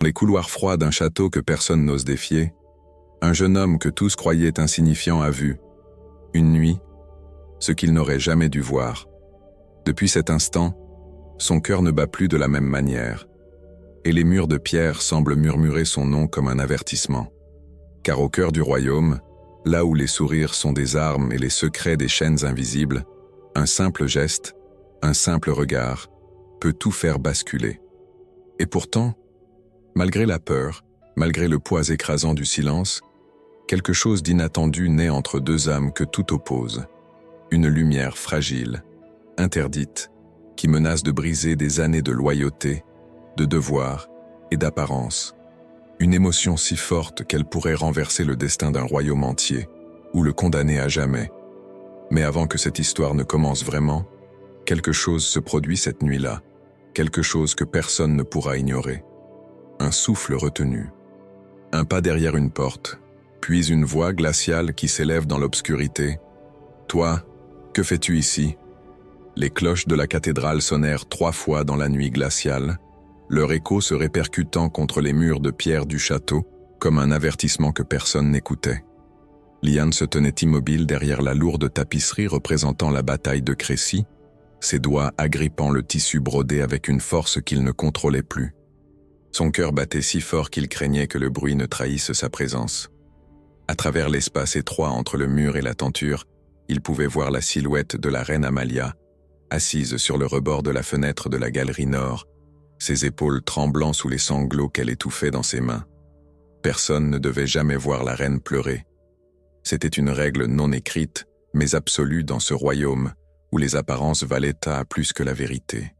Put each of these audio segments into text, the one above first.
Dans les couloirs froids d'un château que personne n'ose défier, un jeune homme que tous croyaient insignifiant a vu, une nuit, ce qu'il n'aurait jamais dû voir. Depuis cet instant, son cœur ne bat plus de la même manière, et les murs de pierre semblent murmurer son nom comme un avertissement. Car au cœur du royaume, là où les sourires sont des armes et les secrets des chaînes invisibles, un simple geste, un simple regard, peut tout faire basculer. Et pourtant, malgré la peur, malgré le poids écrasant du silence, quelque chose d'inattendu naît entre deux âmes que tout oppose. Une lumière fragile, interdite, qui menace de briser des années de loyauté, de devoir et d'apparence. Une émotion si forte qu'elle pourrait renverser le destin d'un royaume entier, ou le condamner à jamais. Mais avant que cette histoire ne commence vraiment, quelque chose se produit cette nuit-là, quelque chose que personne ne pourra ignorer. Un souffle retenu. Un pas derrière une porte, puis une voix glaciale qui s'élève dans l'obscurité. « Toi, que fais-tu ici ?» Les cloches de la cathédrale sonnèrent 3 fois dans la nuit glaciale, leur écho se répercutant contre les murs de pierre du château comme un avertissement que personne n'écoutait. Liane se tenait immobile derrière la lourde tapisserie représentant la bataille de Crécy, ses doigts agrippant le tissu brodé avec une force qu'il ne contrôlait plus. Son cœur battait si fort qu'il craignait que le bruit ne trahisse sa présence. À travers l'espace étroit entre le mur et la tenture, il pouvait voir la silhouette de la reine Amalia, assise sur le rebord de la fenêtre de la galerie nord, ses épaules tremblant sous les sanglots qu'elle étouffait dans ses mains. Personne ne devait jamais voir la reine pleurer. C'était une règle non écrite, mais absolue dans ce royaume où les apparences valaient plus que la vérité.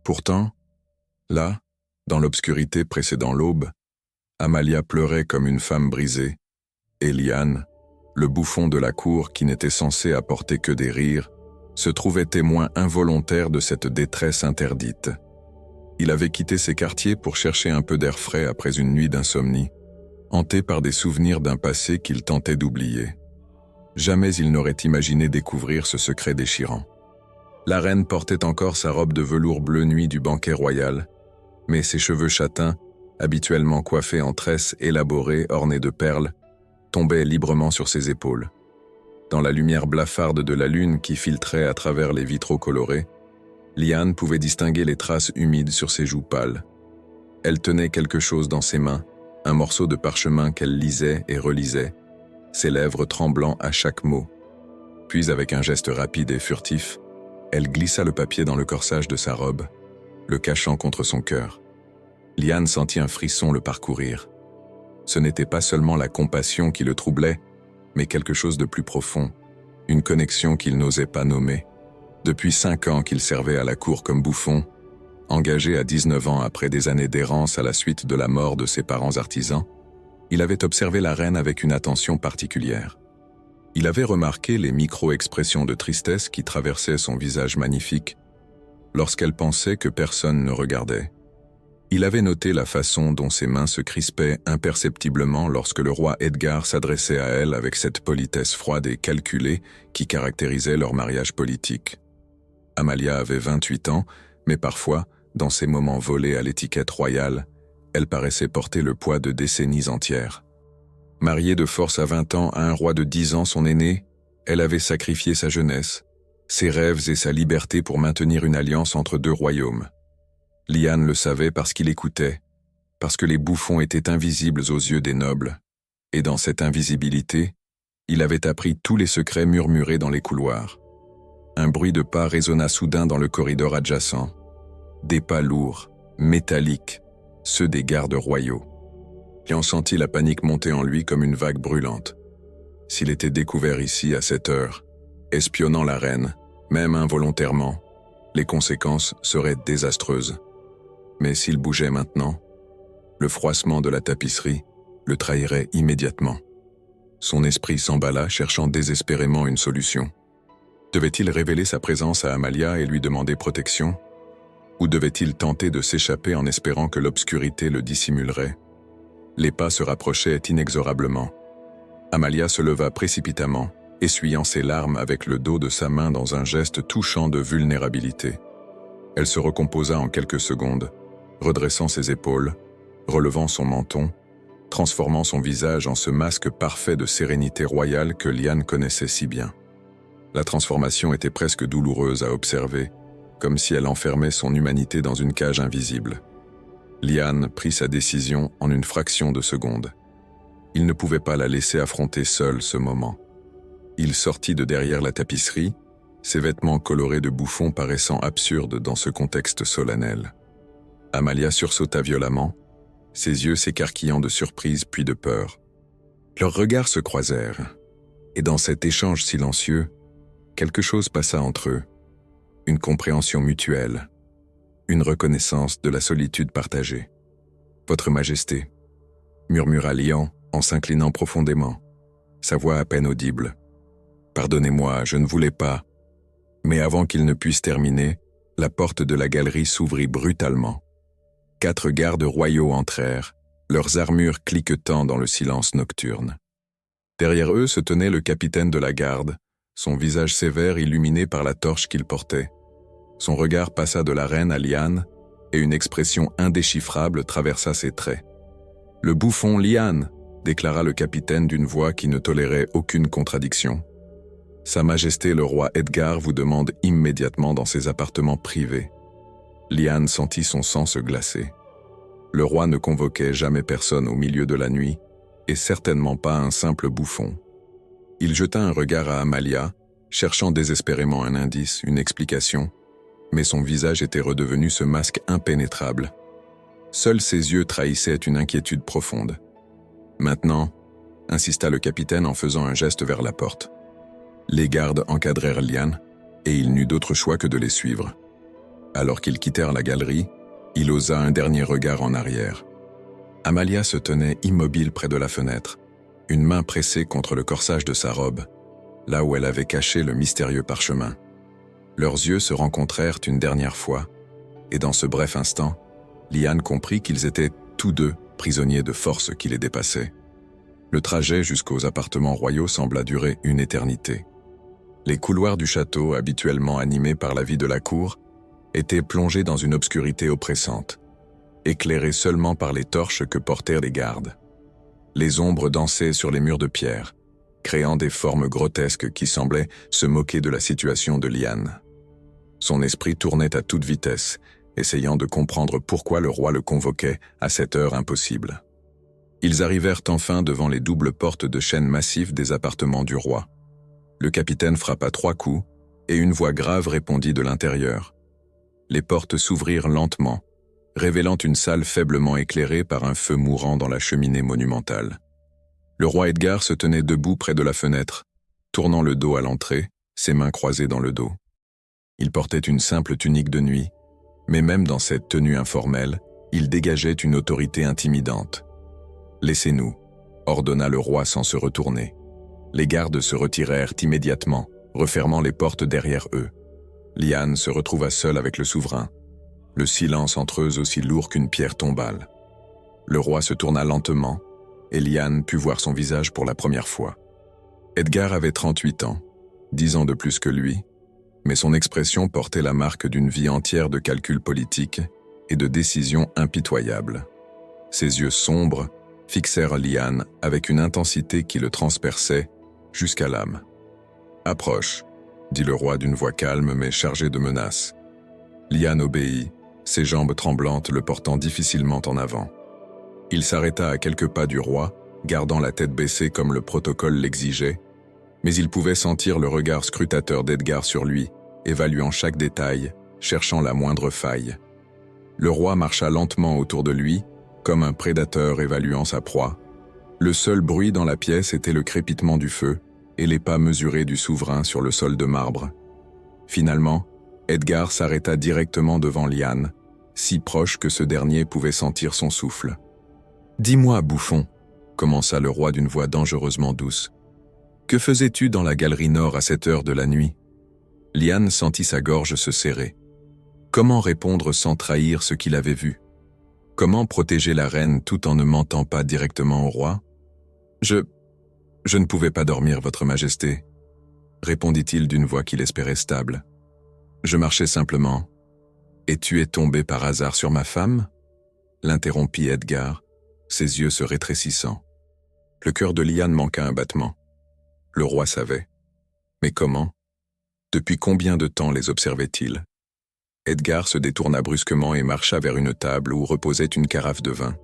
Pourtant, là, dans l'obscurité précédant l'aube, Amalia pleurait comme une femme brisée, et Liane, le bouffon de la cour qui n'était censé apporter que des rires, se trouvait témoin involontaire de cette détresse interdite. Il avait quitté ses quartiers pour chercher un peu d'air frais après une nuit d'insomnie, hanté par des souvenirs d'un passé qu'il tentait d'oublier. Jamais il n'aurait imaginé découvrir ce secret déchirant. La reine portait encore sa robe de velours bleu nuit du banquet royal, mais ses cheveux châtains, habituellement coiffés en tresses élaborées ornées de perles, tombaient librement sur ses épaules. Dans la lumière blafarde de la lune qui filtrait à travers les vitraux colorés, Liane pouvait distinguer les traces humides sur ses joues pâles. Elle tenait quelque chose dans ses mains, un morceau de parchemin qu'elle lisait et relisait, ses lèvres tremblant à chaque mot. Puis, avec un geste rapide et furtif, elle glissa le papier dans le corsage de sa robe, le cachant contre son cœur. Liane sentit un frisson le parcourir. Ce n'était pas seulement la compassion qui le troublait, mais quelque chose de plus profond, une connexion qu'il n'osait pas nommer. Depuis 5 ans qu'il servait à la cour comme bouffon, engagé à 19 ans après des années d'errance à la suite de la mort de ses parents artisans, il avait observé la reine avec une attention particulière. Il avait remarqué les micro-expressions de tristesse qui traversaient son visage magnifique lorsqu'elle pensait que personne ne regardait. Il avait noté la façon dont ses mains se crispaient imperceptiblement lorsque le roi Edgar s'adressait à elle avec cette politesse froide et calculée qui caractérisait leur mariage politique. Amalia avait 28 ans, mais parfois, dans ces moments volés à l'étiquette royale, elle paraissait porter le poids de décennies entières. Mariée de force à 20 ans à un roi de 10 ans, son aîné, elle avait sacrifié sa jeunesse, ses rêves et sa liberté pour maintenir une alliance entre 2 royaumes. Liane le savait parce qu'il écoutait, parce que les bouffons étaient invisibles aux yeux des nobles, et dans cette invisibilité, il avait appris tous les secrets murmurés dans les couloirs. Un bruit de pas résonna soudain dans le corridor adjacent. Des pas lourds, métalliques, ceux des gardes royaux. Liane sentit la panique monter en lui comme une vague brûlante. S'il était découvert ici à cette heure, espionnant la reine, même involontairement, les conséquences seraient désastreuses. Mais s'il bougeait maintenant, le froissement de la tapisserie le trahirait immédiatement. Son esprit s'emballa, cherchant désespérément une solution. Devait-il révéler sa présence à Amalia et lui demander protection? Ou devait-il tenter de s'échapper en espérant que l'obscurité le dissimulerait? Les pas se rapprochaient inexorablement. Amalia se leva précipitamment, essuyant ses larmes avec le dos de sa main dans un geste touchant de vulnérabilité. Elle se recomposa en quelques secondes, redressant ses épaules, relevant son menton, transformant son visage en ce masque parfait de sérénité royale que Liane connaissait si bien. La transformation était presque douloureuse à observer, comme si elle enfermait son humanité dans une cage invisible. Liane prit sa décision en une fraction de seconde. Il ne pouvait pas la laisser affronter seule ce moment. Il sortit de derrière la tapisserie, ses vêtements colorés de bouffon paraissant absurdes dans ce contexte solennel. Amalia sursauta violemment, ses yeux s'écarquillant de surprise puis de peur. Leurs regards se croisèrent, et dans cet échange silencieux, quelque chose passa entre eux. Une compréhension mutuelle, une reconnaissance de la solitude partagée. « Votre Majesté » murmura Lian en s'inclinant profondément, sa voix à peine audible. « Pardonnez-moi, je ne voulais pas. » Mais avant qu'il ne puisse terminer, la porte de la galerie s'ouvrit brutalement. 4 gardes royaux entrèrent, leurs armures cliquetant dans le silence nocturne. Derrière eux se tenait le capitaine de la garde, son visage sévère illuminé par la torche qu'il portait. Son regard passa de la reine à Liane, et une expression indéchiffrable traversa ses traits. « Le bouffon Liane !» déclara le capitaine d'une voix qui ne tolérait aucune contradiction. « Sa Majesté le roi Edgar vous demande immédiatement dans ses appartements privés. » Liane sentit son sang se glacer. Le roi ne convoquait jamais personne au milieu de la nuit, et certainement pas un simple bouffon. Il jeta un regard à Amalia, cherchant désespérément un indice, une explication, mais son visage était redevenu ce masque impénétrable. Seuls ses yeux trahissaient une inquiétude profonde. « Maintenant » insista le capitaine en faisant un geste vers la porte. Les gardes encadrèrent Liane, et il n'eut d'autre choix que de les suivre. Alors qu'ils quittèrent la galerie, il osa un dernier regard en arrière. Amalia se tenait immobile près de la fenêtre, une main pressée contre le corsage de sa robe, là où elle avait caché le mystérieux parchemin. Leurs yeux se rencontrèrent une dernière fois, et dans ce bref instant, Liane comprit qu'ils étaient tous deux prisonniers de forces qui les dépassaient. Le trajet jusqu'aux appartements royaux sembla durer une éternité. Les couloirs du château, habituellement animés par la vie de la cour, étaient plongés dans une obscurité oppressante, éclairés seulement par les torches que portèrent les gardes. Les ombres dansaient sur les murs de pierre, créant des formes grotesques qui semblaient se moquer de la situation de Liane. Son esprit tournait à toute vitesse, essayant de comprendre pourquoi le roi le convoquait à cette heure impossible. Ils arrivèrent enfin devant les doubles portes de chêne massif des appartements du roi. Le capitaine frappa 3 coups, et une voix grave répondit de l'intérieur. Les portes s'ouvrirent lentement, révélant une salle faiblement éclairée par un feu mourant dans la cheminée monumentale. Le roi Edgar se tenait debout près de la fenêtre, tournant le dos à l'entrée, ses mains croisées dans le dos. Il portait une simple tunique de nuit, mais même dans cette tenue informelle, il dégageait une autorité intimidante. « Laissez-nous » ordonna le roi sans se retourner. Les gardes se retirèrent immédiatement, refermant les portes derrière eux. Liane se retrouva seule avec le souverain, le silence entre eux aussi lourd qu'une pierre tombale. Le roi se tourna lentement, et Liane put voir son visage pour la première fois. Edgar avait 38 ans, 10 ans de plus que lui, mais son expression portait la marque d'une vie entière de calculs politiques et de décisions impitoyables. Ses yeux sombres fixèrent Liane avec une intensité qui le transperçait jusqu'à l'âme. « Approche », dit le roi d'une voix calme mais chargée de menaces. Liane obéit, ses jambes tremblantes le portant difficilement en avant. Il s'arrêta à quelques pas du roi, gardant la tête baissée comme le protocole l'exigeait, mais il pouvait sentir le regard scrutateur d'Edgar sur lui, évaluant chaque détail, cherchant la moindre faille. Le roi marcha lentement autour de lui, comme un prédateur évaluant sa proie. Le seul bruit dans la pièce était le crépitement du feu et les pas mesurés du souverain sur le sol de marbre. Finalement, Edgar s'arrêta directement devant Liane, si proche que ce dernier pouvait sentir son souffle. « Dis-moi, bouffon » commença le roi d'une voix dangereusement douce. « Que faisais-tu dans la galerie nord à cette heure de la nuit ?» Liane sentit sa gorge se serrer. Comment répondre sans trahir ce qu'il avait vu? Comment protéger la reine tout en ne mentant pas directement au roi? Je ne pouvais pas dormir, votre majesté, répondit-il d'une voix qu'il espérait stable. Je marchais simplement. Et tu es tombé par hasard sur ma femme? l'interrompit Edgar, ses yeux se rétrécissant. Le cœur de Liane manqua un battement. Le roi savait. Mais comment? Depuis combien de temps les observait-il? Edgar se détourna brusquement et marcha vers une table où reposait une carafe de vin.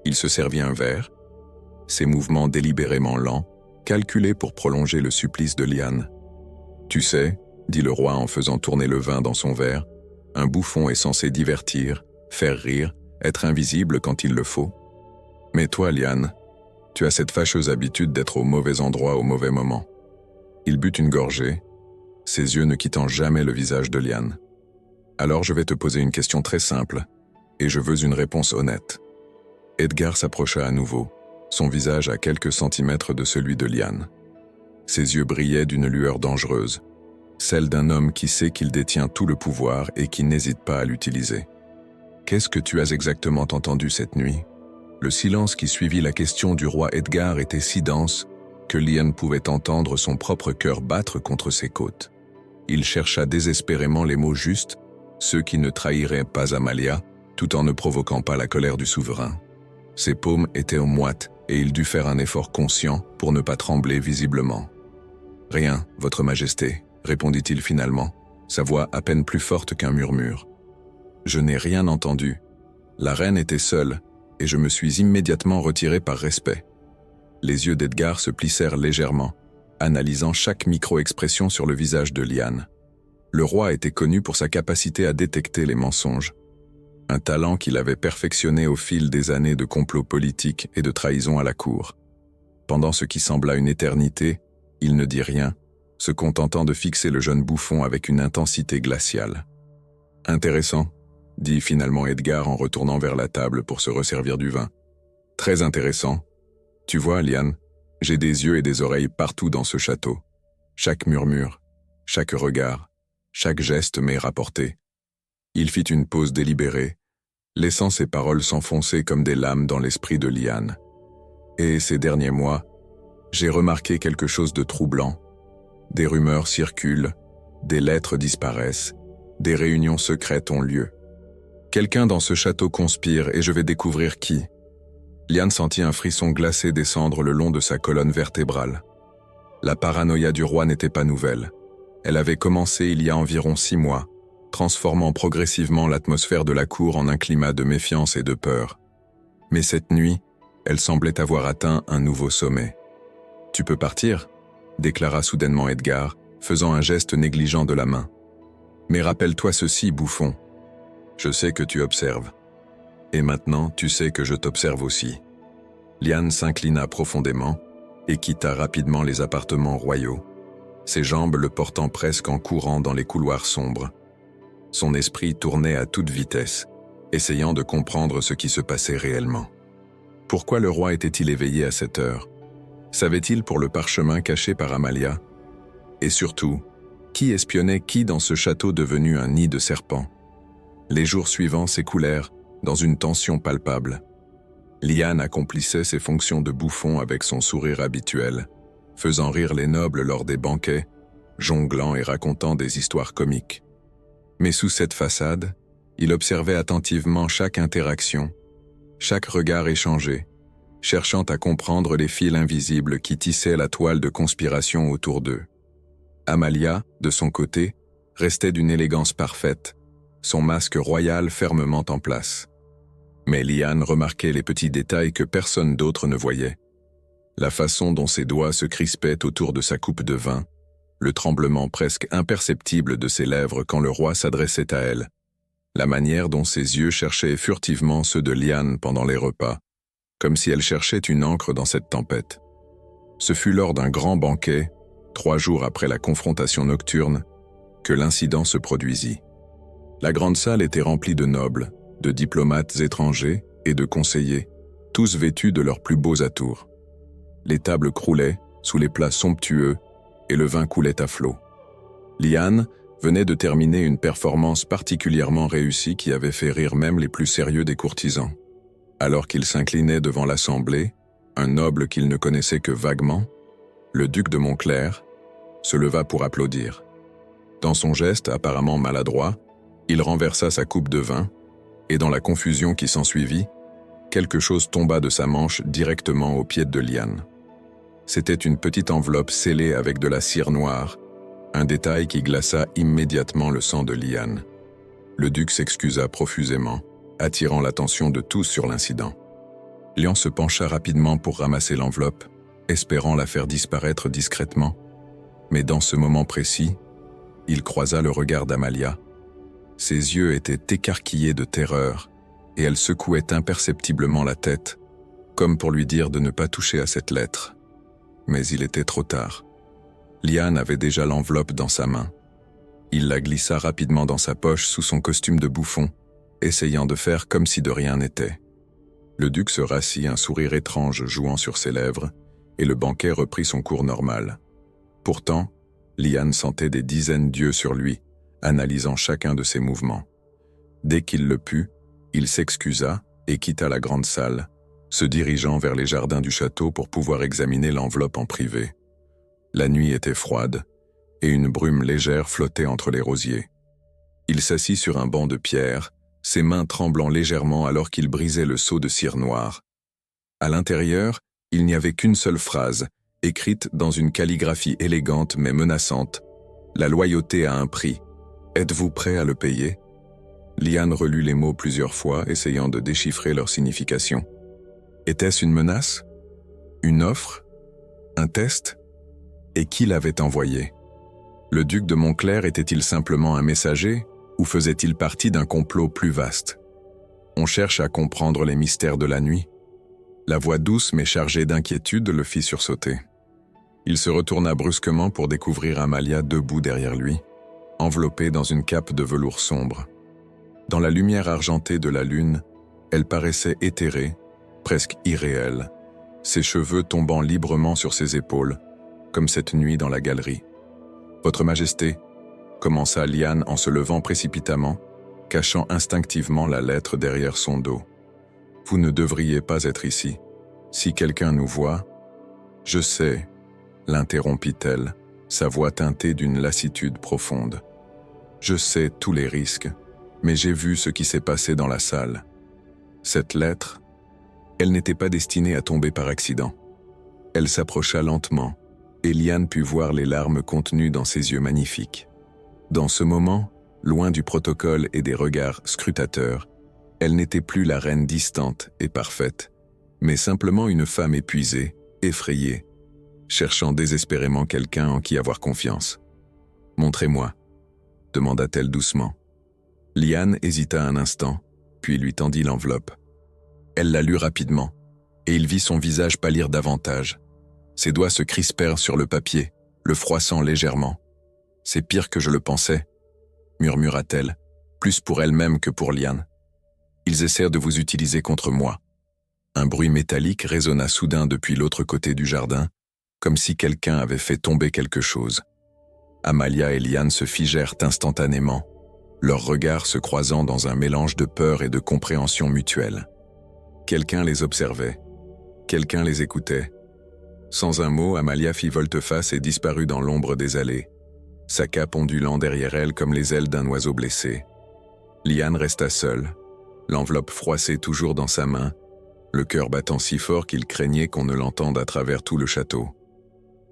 Il se servit un verre, ses mouvements délibérément lents, calculés pour prolonger le supplice de Liane. « Tu sais, » dit le roi en faisant tourner le vin dans son verre, « un bouffon est censé divertir, faire rire, être invisible quand il le faut. Mais toi, Liane, tu as cette fâcheuse habitude d'être au mauvais endroit au mauvais moment. » Il but une gorgée, ses yeux ne quittant jamais le visage de Liane. « Alors je vais te poser une question très simple, et je veux une réponse honnête. » Edgar s'approcha à nouveau, son visage à quelques centimètres de celui de Liane. Ses yeux brillaient d'une lueur dangereuse, celle d'un homme qui sait qu'il détient tout le pouvoir et qui n'hésite pas à l'utiliser. « Qu'est-ce que tu as exactement entendu cette nuit ?» Le silence qui suivit la question du roi Edgar était si dense que Liane pouvait entendre son propre cœur battre contre ses côtes. Il chercha désespérément les mots justes, ceux qui ne trahiraient pas Amalia, tout en ne provoquant pas la colère du souverain. Ses paumes étaient moites et il dut faire un effort conscient pour ne pas trembler visiblement. « Rien, votre majesté, » répondit-il finalement, sa voix à peine plus forte qu'un murmure. « Je n'ai rien entendu. La reine était seule, et je me suis immédiatement retiré par respect. » Les yeux d'Edgar se plissèrent légèrement, analysant chaque micro-expression sur le visage de Liane. Le roi était connu pour sa capacité à détecter les mensonges, un talent qu'il avait perfectionné au fil des années de complots politiques et de trahison à la cour. Pendant ce qui sembla une éternité, il ne dit rien, se contentant de fixer le jeune bouffon avec une intensité glaciale. « Intéressant, » dit finalement Edgar en retournant vers la table pour se resservir du vin. « Très intéressant. Tu vois, Liane, j'ai des yeux et des oreilles partout dans ce château. Chaque murmure, chaque regard, chaque geste m'est rapporté. » Il fit une pause délibérée, laissant ses paroles s'enfoncer comme des lames dans l'esprit de Liane. « Et ces derniers mois, j'ai remarqué quelque chose de troublant. Des rumeurs circulent, des lettres disparaissent, des réunions secrètes ont lieu. Quelqu'un dans ce château conspire et je vais découvrir qui. » Liane sentit un frisson glacé descendre le long de sa colonne vertébrale. La paranoïa du roi n'était pas nouvelle. Elle avait commencé il y a environ 6 mois, transformant progressivement l'atmosphère de la cour en un climat de méfiance et de peur. Mais cette nuit, elle semblait avoir atteint un nouveau sommet. « Tu peux partir ?» déclara soudainement Edgar, faisant un geste négligent de la main. « Mais rappelle-toi ceci, bouffon. Je sais que tu observes. Et maintenant, tu sais que je t'observe aussi. » Liane s'inclina profondément et quitta rapidement les appartements royaux, ses jambes le portant presque en courant dans les couloirs sombres. Son esprit tournait à toute vitesse, essayant de comprendre ce qui se passait réellement. Pourquoi le roi était-il éveillé à cette heure? Savait-il pour le parchemin caché par Amalia? Et surtout, qui espionnait qui dans ce château devenu un nid de serpents? Les jours suivants s'écoulèrent dans une tension palpable. Liane accomplissait ses fonctions de bouffon avec son sourire habituel, faisant rire les nobles lors des banquets, jonglant et racontant des histoires comiques. Mais sous cette façade, il observait attentivement chaque interaction, chaque regard échangé, cherchant à comprendre les fils invisibles qui tissaient la toile de conspiration autour d'eux. Amalia, de son côté, restait d'une élégance parfaite, son masque royal fermement en place. Mais Liane remarquait les petits détails que personne d'autre ne voyait. La façon dont ses doigts se crispaient autour de sa coupe de vin, le tremblement presque imperceptible de ses lèvres quand le roi s'adressait à elle, la manière dont ses yeux cherchaient furtivement ceux de Liane pendant les repas, comme si elle cherchait une encre dans cette tempête. Ce fut lors d'un grand banquet, 3 jours après la confrontation nocturne, que l'incident se produisit. La grande salle était remplie de nobles, de diplomates étrangers et de conseillers, tous vêtus de leurs plus beaux atours. Les tables croulaient sous les plats somptueux et le vin coulait à flots. Liane venait de terminer une performance particulièrement réussie qui avait fait rire même les plus sérieux des courtisans. Alors qu'il s'inclinait devant l'assemblée, un noble qu'il ne connaissait que vaguement, le duc de Montclair, se leva pour applaudir. Dans son geste apparemment maladroit, il renversa sa coupe de vin, et dans la confusion qui s'ensuivit, quelque chose tomba de sa manche directement au pied de Liane. C'était une petite enveloppe scellée avec de la cire noire, un détail qui glaça immédiatement le sang de Liane. Le duc s'excusa profusément, attirant l'attention de tous sur l'incident. Lian se pencha rapidement pour ramasser l'enveloppe, espérant la faire disparaître discrètement. Mais dans ce moment précis, il croisa le regard d'Amalia. Ses yeux étaient écarquillés de terreur, et elle secouait imperceptiblement la tête, comme pour lui dire de ne pas toucher à cette lettre. Mais il était trop tard. Liane avait déjà l'enveloppe dans sa main. Il la glissa rapidement dans sa poche sous son costume de bouffon, essayant de faire comme si de rien n'était. Le duc se rassit, un sourire étrange jouant sur ses lèvres, et le banquet reprit son cours normal. Pourtant, Liane sentait des dizaines d'yeux sur lui, analysant chacun de ses mouvements. Dès qu'il le put, il s'excusa et quitta la grande salle, se dirigeant vers les jardins du château pour pouvoir examiner l'enveloppe en privé. La nuit était froide, et une brume légère flottait entre les rosiers. Il s'assit sur un banc de pierre, ses mains tremblant légèrement alors qu'il brisait le seau de cire noire. À l'intérieur, il n'y avait qu'une seule phrase, écrite dans une calligraphie élégante mais menaçante. « La loyauté a un prix. Êtes-vous prêt à le payer ?» Liane relut les mots plusieurs fois, essayant de déchiffrer leur signification. Était-ce une menace? Une offre? Un test? Et qui l'avait envoyé? Le duc de Montclair était-il simplement un messager, ou faisait-il partie d'un complot plus vaste? On cherche à comprendre les mystères de la nuit. La voix douce mais chargée d'inquiétude le fit sursauter. Il se retourna brusquement pour découvrir Amalia debout derrière lui, enveloppée dans une cape de velours sombre. Dans la lumière argentée de la lune, elle paraissait éthérée, presque irréelle, ses cheveux tombant librement sur ses épaules, comme cette nuit dans la galerie. « Votre Majesté » commença Liane en se levant précipitamment, cachant instinctivement la lettre derrière son dos. « Vous ne devriez pas être ici. Si quelqu'un nous voit... »« Je sais, » l'interrompit-elle, sa voix teintée d'une lassitude profonde. « Je sais tous les risques, mais j'ai vu ce qui s'est passé dans la salle. Cette lettre, elle n'était pas destinée à tomber par accident. » Elle s'approcha lentement, et Liane put voir les larmes contenues dans ses yeux magnifiques. Dans ce moment, loin du protocole et des regards scrutateurs, elle n'était plus la reine distante et parfaite, mais simplement une femme épuisée, effrayée, cherchant désespérément quelqu'un en qui avoir confiance. « Montrez-moi » demanda-t-elle doucement. Liane hésita un instant, puis lui tendit l'enveloppe. Elle la lut rapidement, et il vit son visage pâlir davantage. Ses doigts se crispèrent sur le papier, le froissant légèrement. « C'est pire que je le pensais » murmura-t-elle, plus pour elle-même que pour Liane. « Ils essaient de vous utiliser contre moi. » Un bruit métallique résonna soudain depuis l'autre côté du jardin, comme si quelqu'un avait fait tomber quelque chose. Amalia et Liane se figèrent instantanément, leurs regards se croisant dans un mélange de peur et de compréhension mutuelle. Quelqu'un les observait, quelqu'un les écoutait. Sans un mot, Amalia fit volte-face et disparut dans l'ombre des allées, sa cape ondulant derrière elle comme les ailes d'un oiseau blessé. Liane resta seule, l'enveloppe froissée toujours dans sa main, le cœur battant si fort qu'il craignait qu'on ne l'entende à travers tout le château.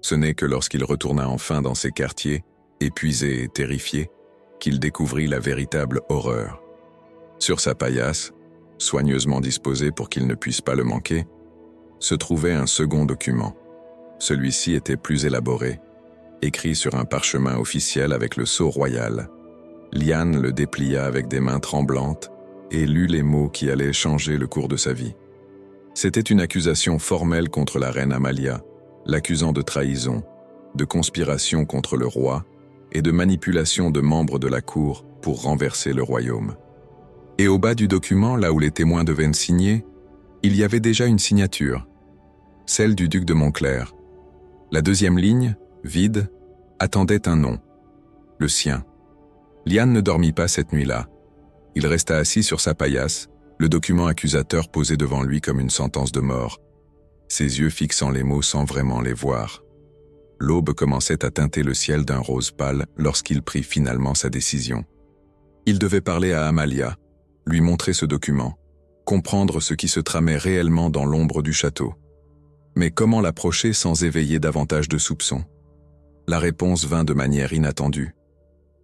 Ce n'est que lorsqu'il retourna enfin dans ses quartiers, épuisé et terrifié, qu'il découvrit la véritable horreur. Sur sa paillasse, soigneusement disposée pour qu'il ne puisse pas le manquer, se trouvait un second document. Celui-ci était plus élaboré, écrit sur un parchemin officiel avec le sceau royal. Liane le déplia avec des mains tremblantes et lut les mots qui allaient changer le cours de sa vie. C'était une accusation formelle contre la reine Amalia, l'accusant de trahison, de conspiration contre le roi et de manipulation de membres de la cour pour renverser le royaume. Et au bas du document, là où les témoins devaient signer, il y avait déjà une signature, celle du duc de Montclair. La deuxième ligne, vide, attendait un nom, le sien. Liane ne dormit pas cette nuit-là. Il resta assis sur sa paillasse, le document accusateur posé devant lui comme une sentence de mort, ses yeux fixant les mots sans vraiment les voir. L'aube commençait à teinter le ciel d'un rose pâle lorsqu'il prit finalement sa décision. Il devait parler à Amalia, lui montrer ce document, comprendre ce qui se tramait réellement dans l'ombre du château. Mais comment l'approcher sans éveiller davantage de soupçons? La réponse vint de manière inattendue.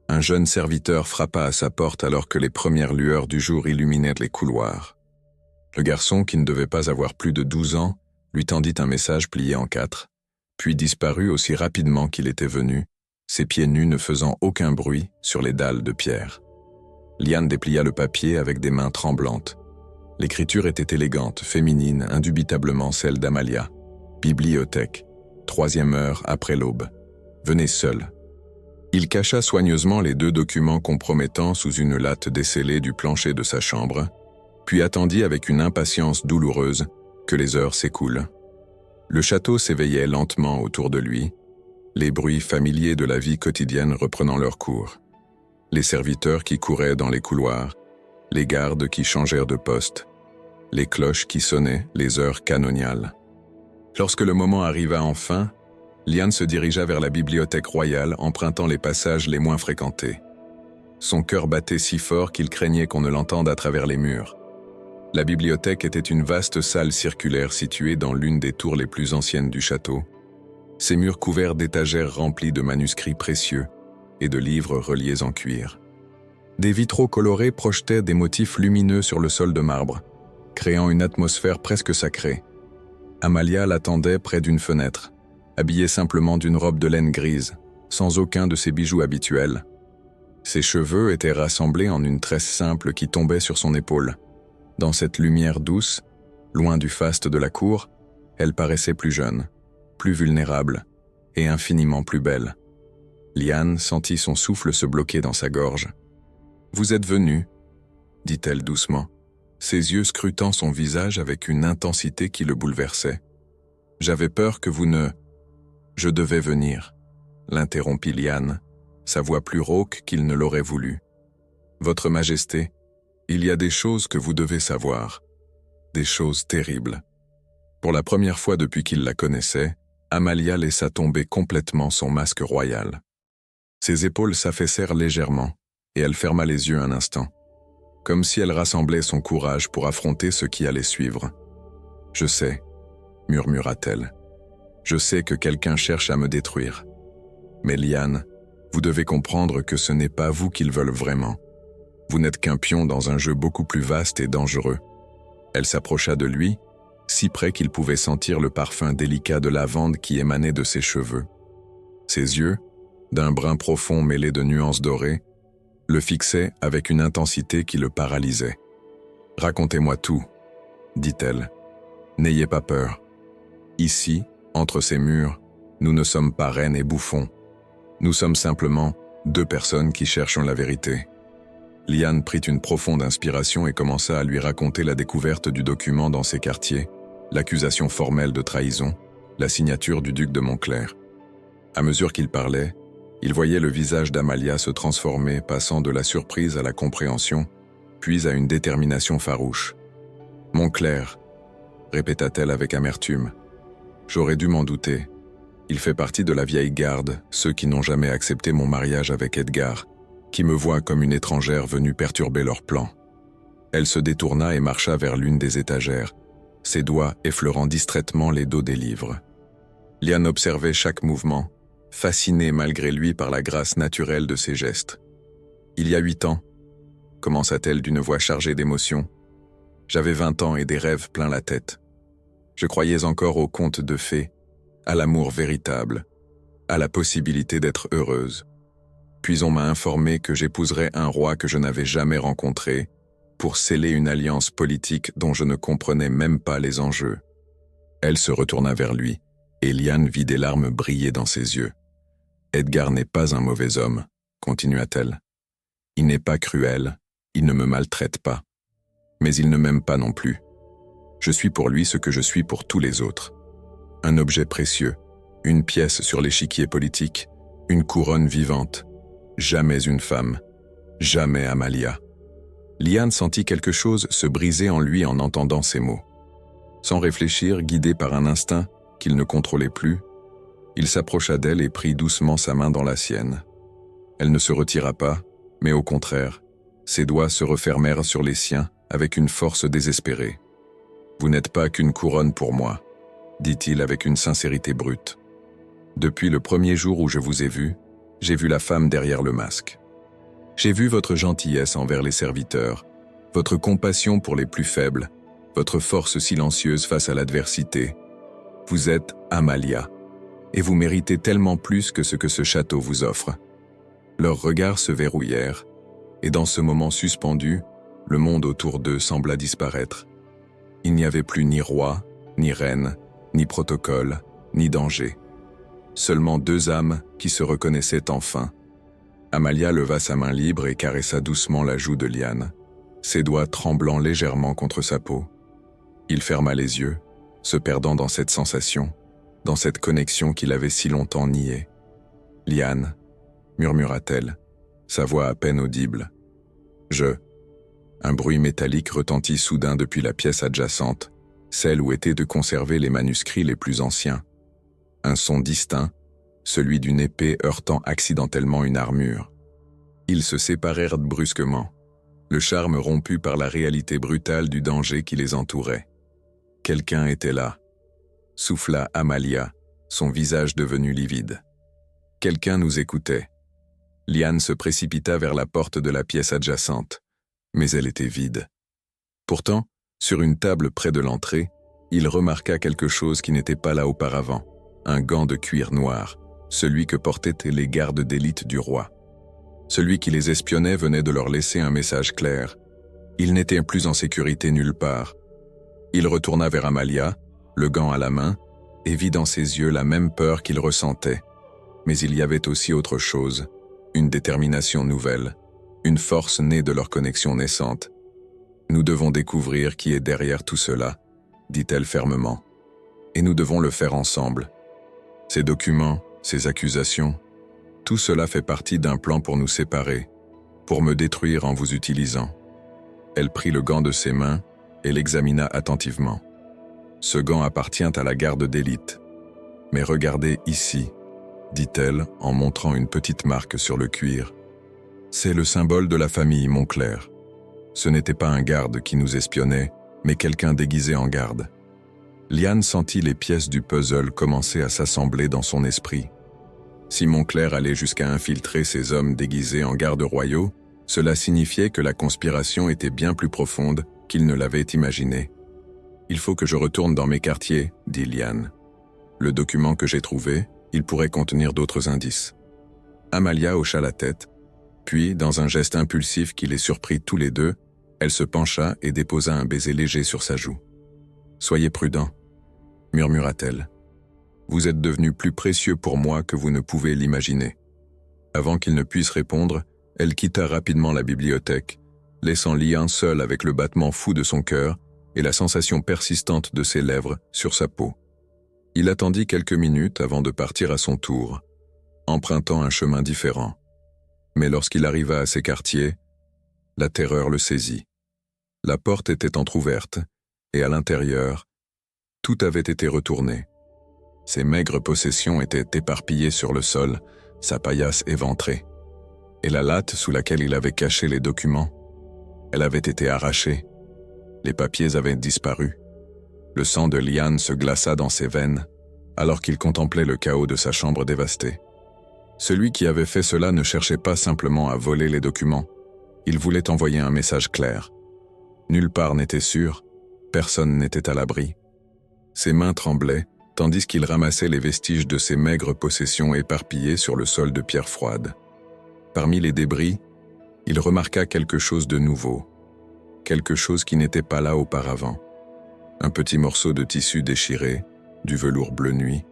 Un jeune serviteur frappa à sa porte alors que les premières lueurs du jour illuminèrent les couloirs. Le garçon, qui ne devait pas avoir plus de 12 ans, lui tendit un message plié en 4, puis disparut aussi rapidement qu'il était venu, ses pieds nus ne faisant aucun bruit sur les dalles de pierre. Liane déplia le papier avec des mains tremblantes. L'écriture était élégante, féminine, indubitablement celle d'Amalia. Bibliothèque, 3e heure après l'aube. Venez seul. Il cacha soigneusement les 2 documents compromettants sous une latte descellée du plancher de sa chambre, puis attendit avec une impatience douloureuse que les heures s'écoulent. Le château s'éveillait lentement autour de lui, les bruits familiers de la vie quotidienne reprenant leur cours. Les serviteurs qui couraient dans les couloirs, les gardes qui changèrent de poste, les cloches qui sonnaient les heures canoniales. Lorsque le moment arriva enfin, Liane se dirigea vers la bibliothèque royale, empruntant les passages les moins fréquentés. Son cœur battait si fort qu'il craignait qu'on ne l'entende à travers les murs. La bibliothèque était une vaste salle circulaire située dans l'une des tours les plus anciennes du château. Ses murs couverts d'étagères remplies de manuscrits précieux et de livres reliés en cuir. Des vitraux colorés projetaient des motifs lumineux sur le sol de marbre, créant une atmosphère presque sacrée. Amalia l'attendait près d'une fenêtre, habillée simplement d'une robe de laine grise, sans aucun de ses bijoux habituels. Ses cheveux étaient rassemblés en une tresse simple qui tombait sur son épaule. Dans cette lumière douce, loin du faste de la cour, elle paraissait plus jeune, plus vulnérable et infiniment plus belle. Liane sentit son souffle se bloquer dans sa gorge. « Vous êtes venu » dit-elle doucement, ses yeux scrutant son visage avec une intensité qui le bouleversait. « J'avais peur que vous ne... »« Je devais venir » l'interrompit Liane, sa voix plus rauque qu'il ne l'aurait voulu. « Votre Majesté, il y a des choses que vous devez savoir, des choses terribles. » Pour la première fois depuis qu'il la connaissait, Amalia laissa tomber complètement son masque royal. Ses épaules s'affaissèrent légèrement, et elle ferma les yeux un instant, comme si elle rassemblait son courage pour affronter ce qui allait suivre. « Je sais, » murmura-t-elle. « Je sais que quelqu'un cherche à me détruire. Mais Liane, vous devez comprendre que ce n'est pas vous qu'ils veulent vraiment. Vous n'êtes qu'un pion dans un jeu beaucoup plus vaste et dangereux. » Elle s'approcha de lui, si près qu'il pouvait sentir le parfum délicat de lavande qui émanait de ses cheveux. Ses yeux, d'un brun profond mêlé de nuances dorées, le fixaient avec une intensité qui le paralysait. « Racontez-moi tout, » dit-elle. « N'ayez pas peur. Ici, entre ces murs, nous ne sommes pas reines et bouffons. Nous sommes simplement 2 personnes qui cherchons la vérité. » Liane prit une profonde inspiration et commença à lui raconter la découverte du document dans ses quartiers, l'accusation formelle de trahison, la signature du duc de Montclair. À mesure qu'il parlait, il voyait le visage d'Amalia se transformer, passant de la surprise à la compréhension, puis à une détermination farouche. « Montclair » répéta-t-elle avec amertume. « J'aurais dû m'en douter. Il fait partie de la vieille garde, ceux qui n'ont jamais accepté mon mariage avec Edgar, qui me voient comme une étrangère venue perturber leurs plans. » Elle se détourna et marcha vers l'une des étagères, ses doigts effleurant distraitement les dos des livres. Liane observait chaque mouvement, fascinée malgré lui par la grâce naturelle de ses gestes. « Il y a 8 ans, » commença-t-elle d'une voix chargée d'émotion, « j'avais 20 ans et des rêves plein la tête. Je croyais encore aux contes de fées, à l'amour véritable, à la possibilité d'être heureuse. Puis on m'a informé que j'épouserais un roi que je n'avais jamais rencontré, pour sceller une alliance politique dont je ne comprenais même pas les enjeux. » Elle se retourna vers lui, et Liane vit des larmes briller dans ses yeux. « Edgar n'est pas un mauvais homme, » continua-t-elle. « Il n'est pas cruel, il ne me maltraite pas. Mais il ne m'aime pas non plus. Je suis pour lui ce que je suis pour tous les autres. Un objet précieux, une pièce sur l'échiquier politique, une couronne vivante. Jamais une femme, jamais Amalia. » Liane sentit quelque chose se briser en lui en entendant ces mots. Sans réfléchir, guidé par un instinct qu'il ne contrôlait plus, il s'approcha d'elle et prit doucement sa main dans la sienne. Elle ne se retira pas, mais au contraire, Ses doigts se refermèrent sur les siens avec une force désespérée. « Vous n'êtes pas qu'une couronne pour moi », dit-il avec une sincérité brute. « Depuis le premier jour où je vous ai vu, j'ai vu la femme derrière le masque. J'ai vu votre gentillesse envers les serviteurs, votre compassion pour les plus faibles, votre force silencieuse face à l'adversité. Vous êtes Amalia, et vous méritez tellement plus que ce que ce château vous offre. » Leurs regards se verrouillèrent, et dans ce moment suspendu, le monde autour d'eux sembla disparaître. Il n'y avait plus ni roi, ni reine, ni protocole, ni danger. Seulement deux âmes qui se reconnaissaient enfin. Amalia leva sa main libre et caressa doucement la joue de Liane, ses doigts tremblant légèrement contre sa peau. Il ferma les yeux, se perdant dans cette sensation, dans cette connexion qu'il avait si longtemps niée. « Liane », murmura-t-elle, sa voix à peine audible. « Un bruit métallique retentit soudain depuis la pièce adjacente, celle où étaient de conserver les manuscrits les plus anciens. Un son distinct, celui d'une épée heurtant accidentellement une armure. Ils se séparèrent brusquement, le charme rompu par la réalité brutale du danger qui les entourait. Quelqu'un était là, souffla Amalia, son visage devenu livide. Quelqu'un nous écoutait. Liane se précipita vers la porte de la pièce adjacente, mais elle était vide. Pourtant, sur une table près de l'entrée, il remarqua quelque chose qui n'était pas là auparavant, un gant de cuir noir, celui que portaient les gardes d'élite du roi. Celui qui les espionnait venait de leur laisser un message clair. Ils n'étaient plus en sécurité nulle part. Il retourna vers Amalia, le gant à la main, et vit dans ses yeux la même peur qu'il ressentait. Mais il y avait aussi autre chose, une détermination nouvelle, une force née de leur connexion naissante. « Nous devons découvrir qui est derrière tout cela », dit-elle fermement. « Et nous devons le faire ensemble. Ces documents, ces accusations, tout cela fait partie d'un plan pour nous séparer, pour me détruire en vous utilisant. » Elle prit le gant de ses mains et l'examina attentivement. « Ce gant appartient à la garde d'élite. Mais regardez ici, » dit-elle en montrant une petite marque sur le cuir. « C'est le symbole de la famille Montclair. Ce n'était pas un garde qui nous espionnait, mais quelqu'un déguisé en garde. » Liane sentit les pièces du puzzle commencer à s'assembler dans son esprit. Si Montclair allait jusqu'à infiltrer ces hommes déguisés en gardes royaux, cela signifiait que la conspiration était bien plus profonde qu'il ne l'avait imaginé. « Il faut que je retourne dans mes quartiers, » dit Liane. « Le document que j'ai trouvé, il pourrait contenir d'autres indices. » Amalia hocha la tête, puis, dans un geste impulsif qui les surprit tous les deux, elle se pencha et déposa un baiser léger sur sa joue. « Soyez prudent, » murmura-t-elle. « Vous êtes devenu plus précieux pour moi que vous ne pouvez l'imaginer. » Avant qu'il ne puisse répondre, elle quitta rapidement la bibliothèque, laissant Liane seul avec le battement fou de son cœur et la sensation persistante de ses lèvres sur sa peau. Il attendit quelques minutes avant de partir à son tour, empruntant un chemin différent. Mais lorsqu'il arriva à ses quartiers, la terreur le saisit. La porte était entr'ouverte, et à l'intérieur, tout avait été retourné. Ses maigres possessions étaient éparpillées sur le sol, sa paillasse éventrée. Et la latte sous laquelle il avait caché les documents, elle avait été arrachée. Les papiers avaient disparu. Le sang de Liane se glaça dans ses veines, alors qu'il contemplait le chaos de sa chambre dévastée. Celui qui avait fait cela ne cherchait pas simplement à voler les documents, il voulait envoyer un message clair. Nulle part n'était sûr, personne n'était à l'abri. Ses mains tremblaient, tandis qu'il ramassait les vestiges de ses maigres possessions éparpillées sur le sol de pierre froide. Parmi les débris, il remarqua quelque chose de nouveau, quelque chose qui n'était pas là auparavant. Un petit morceau de tissu déchiré, du velours bleu nuit,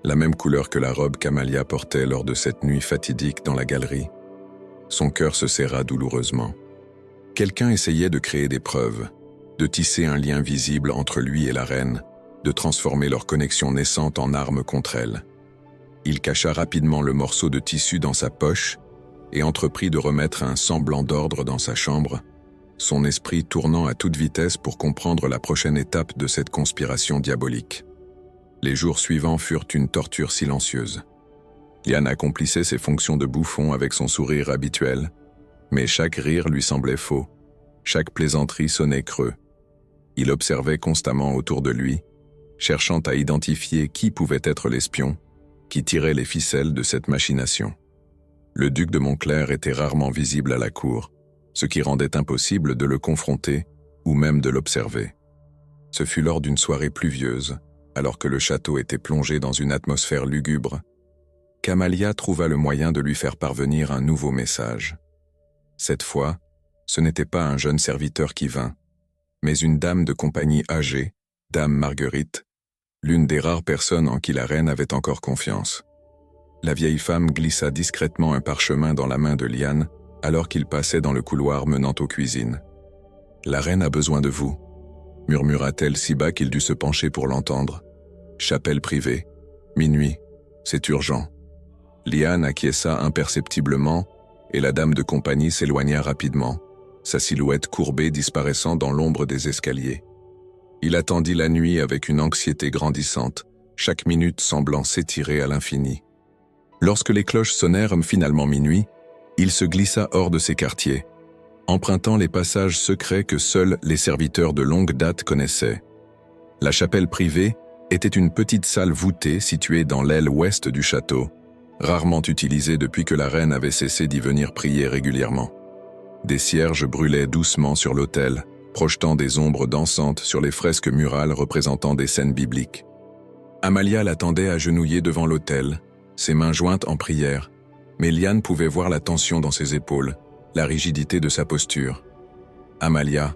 la même couleur que la robe qu'Amalia portait lors de cette nuit fatidique dans la galerie. Son cœur se serra douloureusement. Quelqu'un essayait de créer des preuves, de tisser un lien visible entre lui et la reine, de transformer leur connexion naissante en arme contre elle. Il cacha rapidement le morceau de tissu dans sa poche et entreprit de remettre un semblant d'ordre dans sa chambre, son esprit tournant à toute vitesse pour comprendre la prochaine étape de cette conspiration diabolique. Les jours suivants furent une torture silencieuse. Liane accomplissait ses fonctions de bouffon avec son sourire habituel, Mais chaque rire lui semblait faux, chaque plaisanterie sonnait creux. Il observait constamment autour de lui, cherchant à identifier qui pouvait être l'espion, qui tirait les ficelles de cette machination. Le duc de Montclair était rarement visible à la cour, ce qui rendait impossible de le confronter ou même de l'observer. Ce fut lors d'une soirée pluvieuse, alors que le château était plongé dans une atmosphère lugubre, qu'Amalia trouva le moyen de lui faire parvenir un nouveau message. Cette fois, ce n'était pas un jeune serviteur qui vint, mais une dame de compagnie âgée, dame Marguerite, l'une des rares personnes en qui la reine avait encore confiance. La vieille femme glissa discrètement un parchemin dans la main de Liane alors qu'il passait dans le couloir menant aux cuisines. « La reine a besoin de vous », murmura-t-elle si bas qu'il dut se pencher pour l'entendre. « Chapelle privée, minuit, c'est urgent. » Liane acquiesça imperceptiblement et la dame de compagnie s'éloigna rapidement, sa silhouette courbée disparaissant dans l'ombre des escaliers. Il attendit la nuit avec une anxiété grandissante, chaque minute semblant s'étirer à l'infini. Lorsque les cloches sonnèrent finalement minuit, il se glissa hors de ses quartiers, empruntant les passages secrets que seuls les serviteurs de longue date connaissaient. La chapelle privée était une petite salle voûtée située dans l'aile ouest du château, rarement utilisée depuis que la reine avait cessé d'y venir prier régulièrement. Des cierges brûlaient doucement sur l'autel, projetant des ombres dansantes sur les fresques murales représentant des scènes bibliques. Amalia l'attendait agenouillée devant l'autel, ses mains jointes en prière, mais Liane pouvait voir la tension dans ses épaules, la rigidité de sa posture. « Amalia »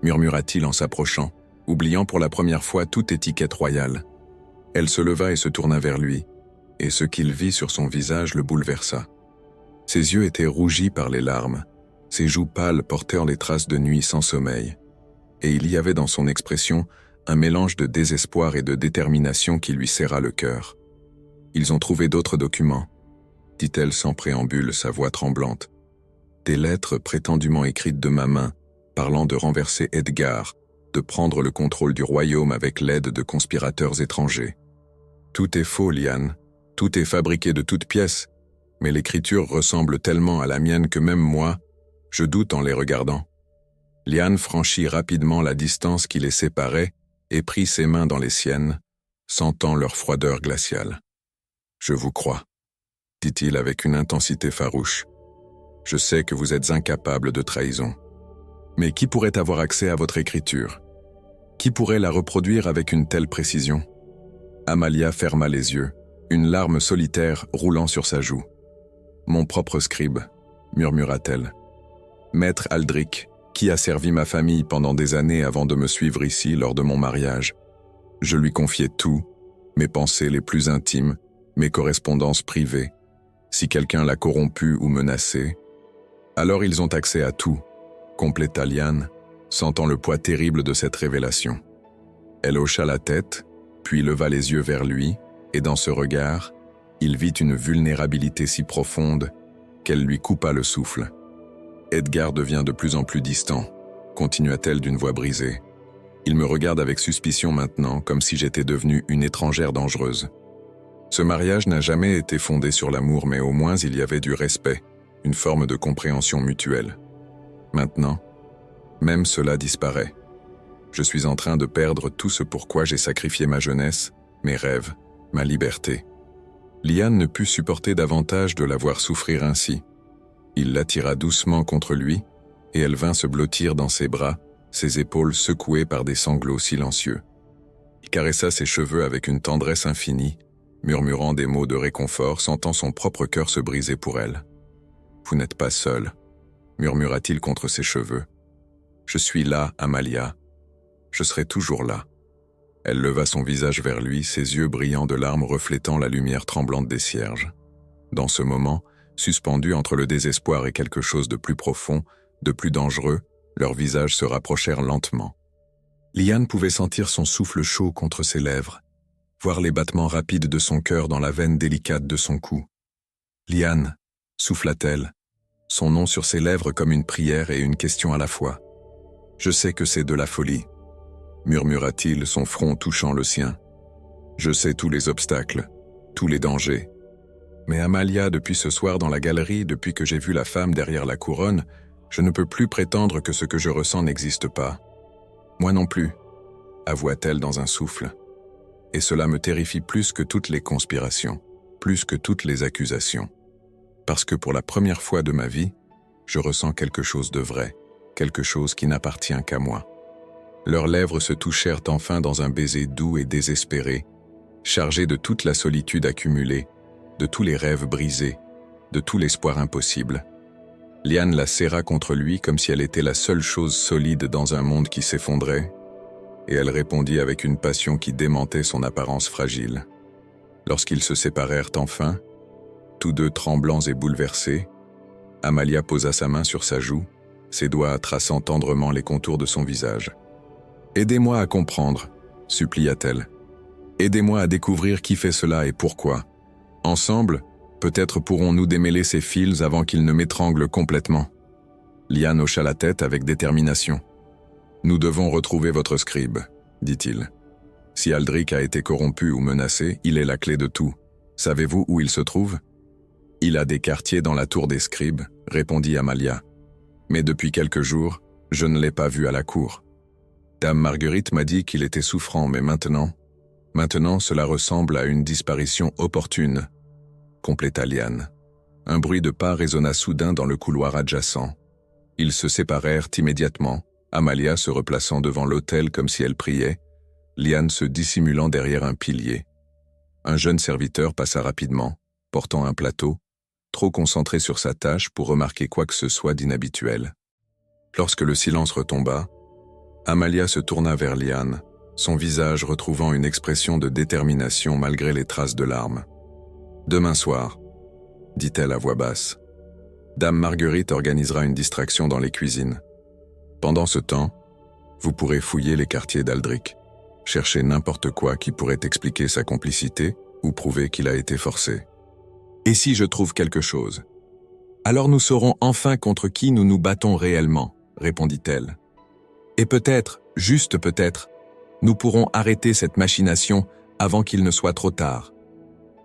murmura-t-il en s'approchant, oubliant pour la première fois toute étiquette royale. Elle se leva et se tourna vers lui, et ce qu'il vit sur son visage le bouleversa. Ses yeux étaient rougis par les larmes, ses joues pâles portèrent les traces de nuit sans sommeil, et il y avait dans son expression un mélange de désespoir et de détermination qui lui serra le cœur. « Ils ont trouvé d'autres documents », dit-elle sans préambule, sa voix tremblante. « Des lettres prétendument écrites de ma main, parlant de renverser Edgar, de prendre le contrôle du royaume avec l'aide de conspirateurs étrangers. Tout est faux, Liane, tout est fabriqué de toutes pièces, mais l'écriture ressemble tellement à la mienne que même moi, je doute en les regardant. » Liane franchit rapidement la distance qui les séparait et prit ses mains dans les siennes, sentant leur froideur glaciale. « Je vous crois, » dit-il avec une intensité farouche. « Je sais que vous êtes incapable de trahison. Mais qui pourrait avoir accès à votre écriture? Qui pourrait la reproduire avec une telle précision ?» Amalia ferma les yeux, une larme solitaire roulant sur sa joue. « Mon propre scribe, » murmura-t-elle. « Maître Aldric, qui a servi ma famille pendant des années avant de me suivre ici lors de mon mariage. Je lui confiais tout, mes pensées les plus intimes, mes correspondances privées. Si quelqu'un l'a corrompu ou menacé, alors ils ont accès à tout, » compléta Liane, sentant le poids terrible de cette révélation. Elle hocha la tête, puis leva les yeux vers lui, et dans ce regard, il vit une vulnérabilité si profonde qu'elle lui coupa le souffle. « Edgar devient de plus en plus distant, » continua-t-elle d'une voix brisée. « Il me regarde avec suspicion maintenant, comme si j'étais devenue une étrangère dangereuse. Ce mariage n'a jamais été fondé sur l'amour, mais au moins il y avait du respect, une forme de compréhension mutuelle. Maintenant, même cela disparaît. Je suis en train de perdre tout ce pourquoi j'ai sacrifié ma jeunesse, mes rêves, ma liberté. » Liane ne put supporter davantage de la voir souffrir ainsi. Il l'attira doucement contre lui, et elle vint se blottir dans ses bras, ses épaules secouées par des sanglots silencieux. Il caressa ses cheveux avec une tendresse infinie, murmurant des mots de réconfort, sentant son propre cœur se briser pour elle. « Vous n'êtes pas seule, » murmura-t-il contre ses cheveux. « Je suis là, Amalia. Je serai toujours là. » Elle leva son visage vers lui, ses yeux brillants de larmes reflétant la lumière tremblante des cierges. Dans ce moment, suspendus entre le désespoir et quelque chose de plus profond, de plus dangereux, leurs visages se rapprochèrent lentement. Liane pouvait sentir son souffle chaud contre ses lèvres, voir les battements rapides de son cœur dans la veine délicate de son cou. « Liane » souffla-t-elle, son nom sur ses lèvres comme une prière et une question à la fois. « Je sais que c'est de la folie. » murmura-t-il, son front touchant le sien. « Je sais tous les obstacles, tous les dangers. Mais Amalia, depuis ce soir dans la galerie, depuis que j'ai vu la femme derrière la couronne, je ne peux plus prétendre que ce que je ressens n'existe pas. Moi non plus, avoua-t-elle dans un souffle. Et cela me terrifie plus que toutes les conspirations, plus que toutes les accusations. Parce que pour la première fois de ma vie, je ressens quelque chose de vrai, quelque chose qui n'appartient qu'à moi. Leurs lèvres se touchèrent enfin dans un baiser doux et désespéré, chargé de toute la solitude accumulée, de tous les rêves brisés, de tout l'espoir impossible. Liane la serra contre lui comme si elle était la seule chose solide dans un monde qui s'effondrait, et elle répondit avec une passion qui démentait son apparence fragile. Lorsqu'ils se séparèrent enfin, tous deux tremblants et bouleversés, Amalia posa sa main sur sa joue, ses doigts traçant tendrement les contours de son visage. « Aidez-moi à comprendre, » supplia-t-elle. « Aidez-moi à découvrir qui fait cela et pourquoi. Ensemble, peut-être pourrons-nous démêler ces fils avant qu'ils ne m'étranglent complètement. » Liane hocha la tête avec détermination. « Nous devons retrouver votre scribe, » dit-il. « Si Aldric a été corrompu ou menacé, il est la clé de tout. Savez-vous où il se trouve ? » « Il a des quartiers dans la tour des scribes, » répondit Amalia. « Mais depuis quelques jours, je ne l'ai pas vu à la cour. Dame Marguerite m'a dit qu'il était souffrant, mais maintenant cela ressemble à une disparition opportune, » compléta Liane. Un bruit de pas résonna soudain dans le couloir adjacent. Ils se séparèrent immédiatement, Amalia se replaçant devant l'autel comme si elle priait, Liane se dissimulant derrière un pilier. Un jeune serviteur passa rapidement, portant un plateau, trop concentré sur sa tâche pour remarquer quoi que ce soit d'inhabituel. Lorsque le silence retomba, Amalia se tourna vers Liane, son visage retrouvant une expression de détermination malgré les traces de larmes. « Demain soir, » dit-elle à voix basse, « Dame Marguerite organisera une distraction dans les cuisines. Pendant ce temps, vous pourrez fouiller les quartiers d'Aldric, chercher n'importe quoi qui pourrait expliquer sa complicité ou prouver qu'il a été forcé. Et si je trouve quelque chose ? Alors nous saurons enfin contre qui nous nous battons réellement, » répondit-elle. « Et peut-être, juste peut-être, nous pourrons arrêter cette machination avant qu'il ne soit trop tard. »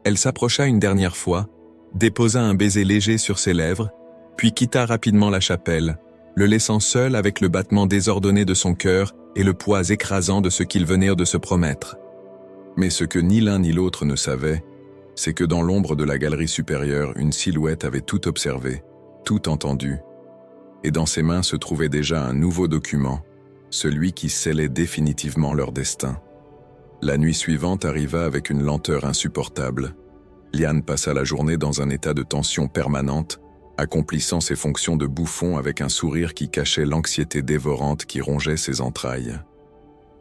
Elle s'approcha une dernière fois, déposa un baiser léger sur ses lèvres, puis quitta rapidement la chapelle, le laissant seul avec le battement désordonné de son cœur et le poids écrasant de ce qu'ils venaient de se promettre. Mais ce que ni l'un ni l'autre ne savaient, c'est que dans l'ombre de la galerie supérieure, une silhouette avait tout observé, tout entendu, et dans ses mains se trouvait déjà un nouveau document, celui qui scellait définitivement leur destin. La nuit suivante arriva avec une lenteur insupportable. Liane passa la journée dans un état de tension permanente, accomplissant ses fonctions de bouffon avec un sourire qui cachait l'anxiété dévorante qui rongeait ses entrailles.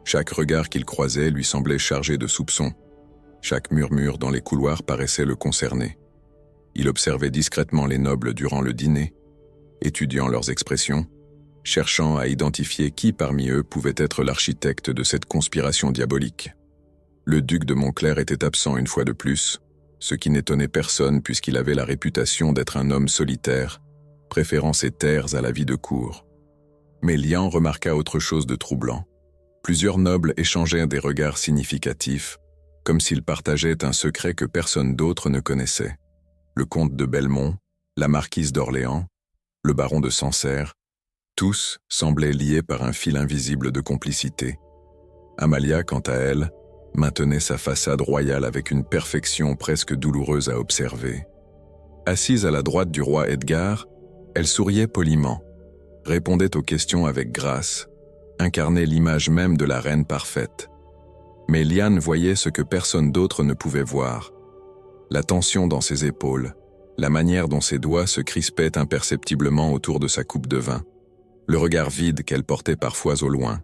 Chaque regard qu'il croisait lui semblait chargé de soupçons. Chaque murmure dans les couloirs paraissait le concerner. Il observait discrètement les nobles durant le dîner, étudiant leurs expressions, cherchant à identifier qui parmi eux pouvait être l'architecte de cette conspiration diabolique. Le duc de Montclair était absent une fois de plus, ce qui n'étonnait personne puisqu'il avait la réputation d'être un homme solitaire, préférant ses terres à la vie de cour. Mais Liane remarqua autre chose de troublant. Plusieurs nobles échangeaient des regards significatifs, comme s'ils partageaient un secret que personne d'autre ne connaissait. Le comte de Belmont, la marquise d'Orléans, le baron de Sancerre, tous semblaient liés par un fil invisible de complicité. Amalia, quant à elle, maintenait sa façade royale avec une perfection presque douloureuse à observer. Assise à la droite du roi Edgar, elle souriait poliment, répondait aux questions avec grâce, incarnait l'image même de la reine parfaite. Mais Liane voyait ce que personne d'autre ne pouvait voir. La tension dans ses épaules, la manière dont ses doigts se crispaient imperceptiblement autour de sa coupe de vin, le regard vide qu'elle portait parfois au loin,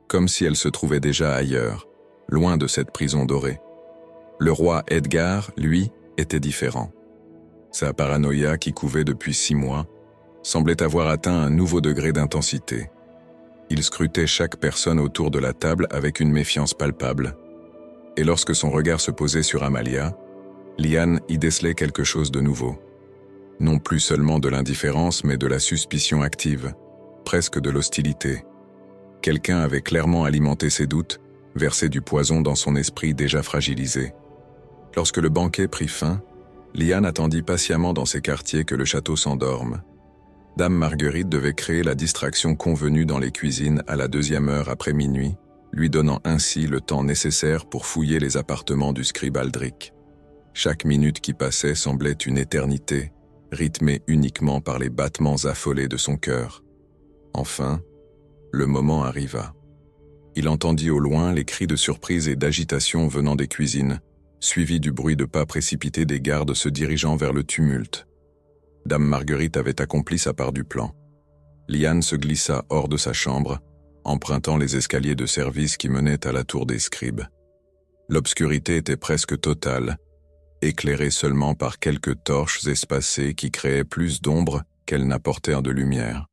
comme si elle se trouvait déjà ailleurs, loin de cette prison dorée. Le roi Edgar, lui, était différent. Sa paranoïa, qui couvait depuis 6 mois, semblait avoir atteint un nouveau degré d'intensité. Il scrutait chaque personne autour de la table avec une méfiance palpable. Et lorsque son regard se posait sur Amalia, Liane y décelait quelque chose de nouveau. Non plus seulement de l'indifférence, mais de la suspicion active, presque de l'hostilité. Quelqu'un avait clairement alimenté ses doutes, versé du poison dans son esprit déjà fragilisé. Lorsque le banquet prit fin, Liane attendit patiemment dans ses quartiers que le château s'endorme. Dame Marguerite devait créer la distraction convenue dans les cuisines à la 2e heure après minuit, lui donnant ainsi le temps nécessaire pour fouiller les appartements du scribe Aldric. Chaque minute qui passait semblait une éternité, rythmée uniquement par les battements affolés de son cœur. Enfin, le moment arriva. Il entendit au loin les cris de surprise et d'agitation venant des cuisines, suivis du bruit de pas précipités des gardes se dirigeant vers le tumulte. Dame Marguerite avait accompli sa part du plan. Liane se glissa hors de sa chambre, empruntant les escaliers de service qui menaient à la tour des scribes. L'obscurité était presque totale, éclairée seulement par quelques torches espacées qui créaient plus d'ombre qu'elles n'apportèrent de lumière.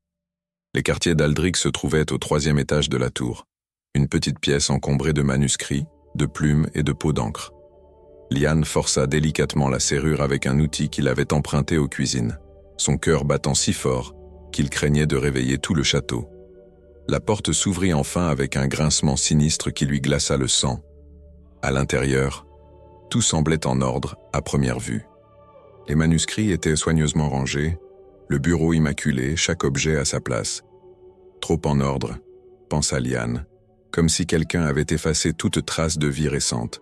Les quartiers d'Aldric se trouvaient au 3e étage de la tour, une petite pièce encombrée de manuscrits, de plumes et de pots d'encre. Liane força délicatement la serrure avec un outil qu'il avait emprunté aux cuisines, son cœur battant si fort qu'il craignait de réveiller tout le château. La porte s'ouvrit enfin avec un grincement sinistre qui lui glaça le sang. À l'intérieur, tout semblait en ordre à première vue. Les manuscrits étaient soigneusement rangés, le bureau immaculé, chaque objet à sa place. Trop en ordre, pensa Liane, comme si quelqu'un avait effacé toute trace de vie récente.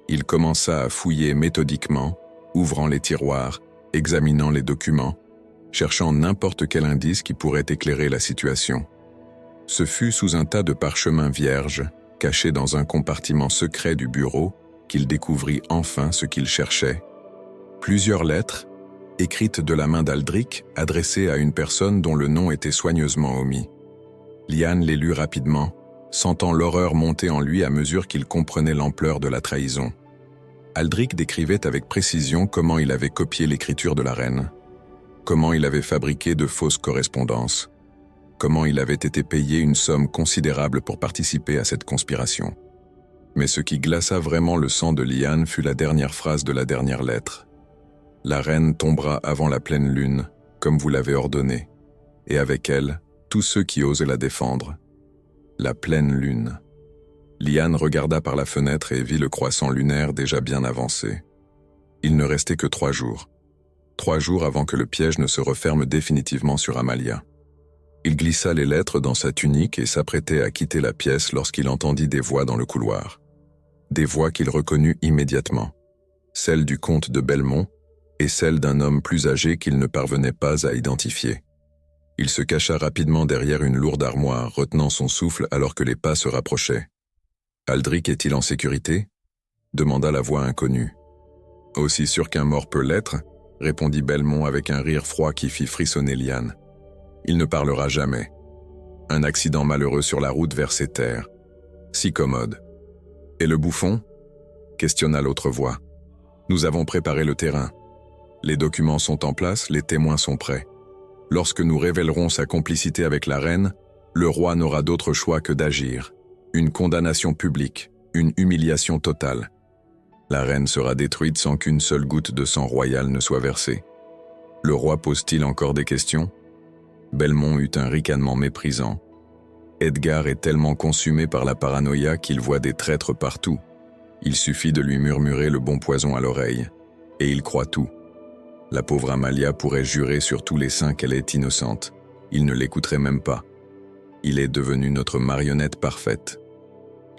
Il commença à fouiller méthodiquement, ouvrant les tiroirs, examinant les documents, cherchant n'importe quel indice qui pourrait éclairer la situation. Ce fut sous un tas de parchemins vierges, cachés dans un compartiment secret du bureau, qu'il découvrit enfin ce qu'il cherchait. Plusieurs lettres, écrites de la main d'Aldric, adressées à une personne dont le nom était soigneusement omis. Liane les lut rapidement, sentant l'horreur monter en lui à mesure qu'il comprenait l'ampleur de la trahison. Aldric décrivait avec précision comment il avait copié l'écriture de la reine, comment il avait fabriqué de fausses correspondances, comment il avait été payé une somme considérable pour participer à cette conspiration. Mais ce qui glaça vraiment le sang de Liane fut la dernière phrase de la dernière lettre. La reine tombera avant la pleine lune, comme vous l'avez ordonné, et avec elle, tous ceux qui osaient la défendre. La pleine lune. Liane regarda par la fenêtre et vit le croissant lunaire déjà bien avancé. Il ne restait que 3 jours. 3 jours avant que le piège ne se referme définitivement sur Amalia. Il glissa les lettres dans sa tunique et s'apprêtait à quitter la pièce lorsqu'il entendit des voix dans le couloir. Des voix qu'il reconnut immédiatement. Celle du comte de Belmont et celle d'un homme plus âgé qu'il ne parvenait pas à identifier. Il se cacha rapidement derrière une lourde armoire, retenant son souffle alors que les pas se rapprochaient. « Aldric est-il en sécurité ?» demanda la voix inconnue. « Aussi sûr qu'un mort peut l'être ?» répondit Belmont avec un rire froid qui fit frissonner Liane. « Il ne parlera jamais. Un accident malheureux sur la route vers ces terres. Si commode. »« Et le bouffon ?» questionna l'autre voix. « Nous avons préparé le terrain. Les documents sont en place, les témoins sont prêts. Lorsque nous révélerons sa complicité avec la reine, le roi n'aura d'autre choix que d'agir. Une condamnation publique, une humiliation totale. La reine sera détruite sans qu'une seule goutte de sang royal ne soit versée. Le roi pose-t-il encore des questions ? » Belmont eut un ricanement méprisant. Edgar est tellement consumé par la paranoïa qu'il voit des traîtres partout. Il suffit de lui murmurer le bon poison à l'oreille, et il croit tout. La pauvre Amalia pourrait jurer sur tous les saints qu'elle est innocente. Il ne l'écouterait même pas. Il est devenu notre marionnette parfaite.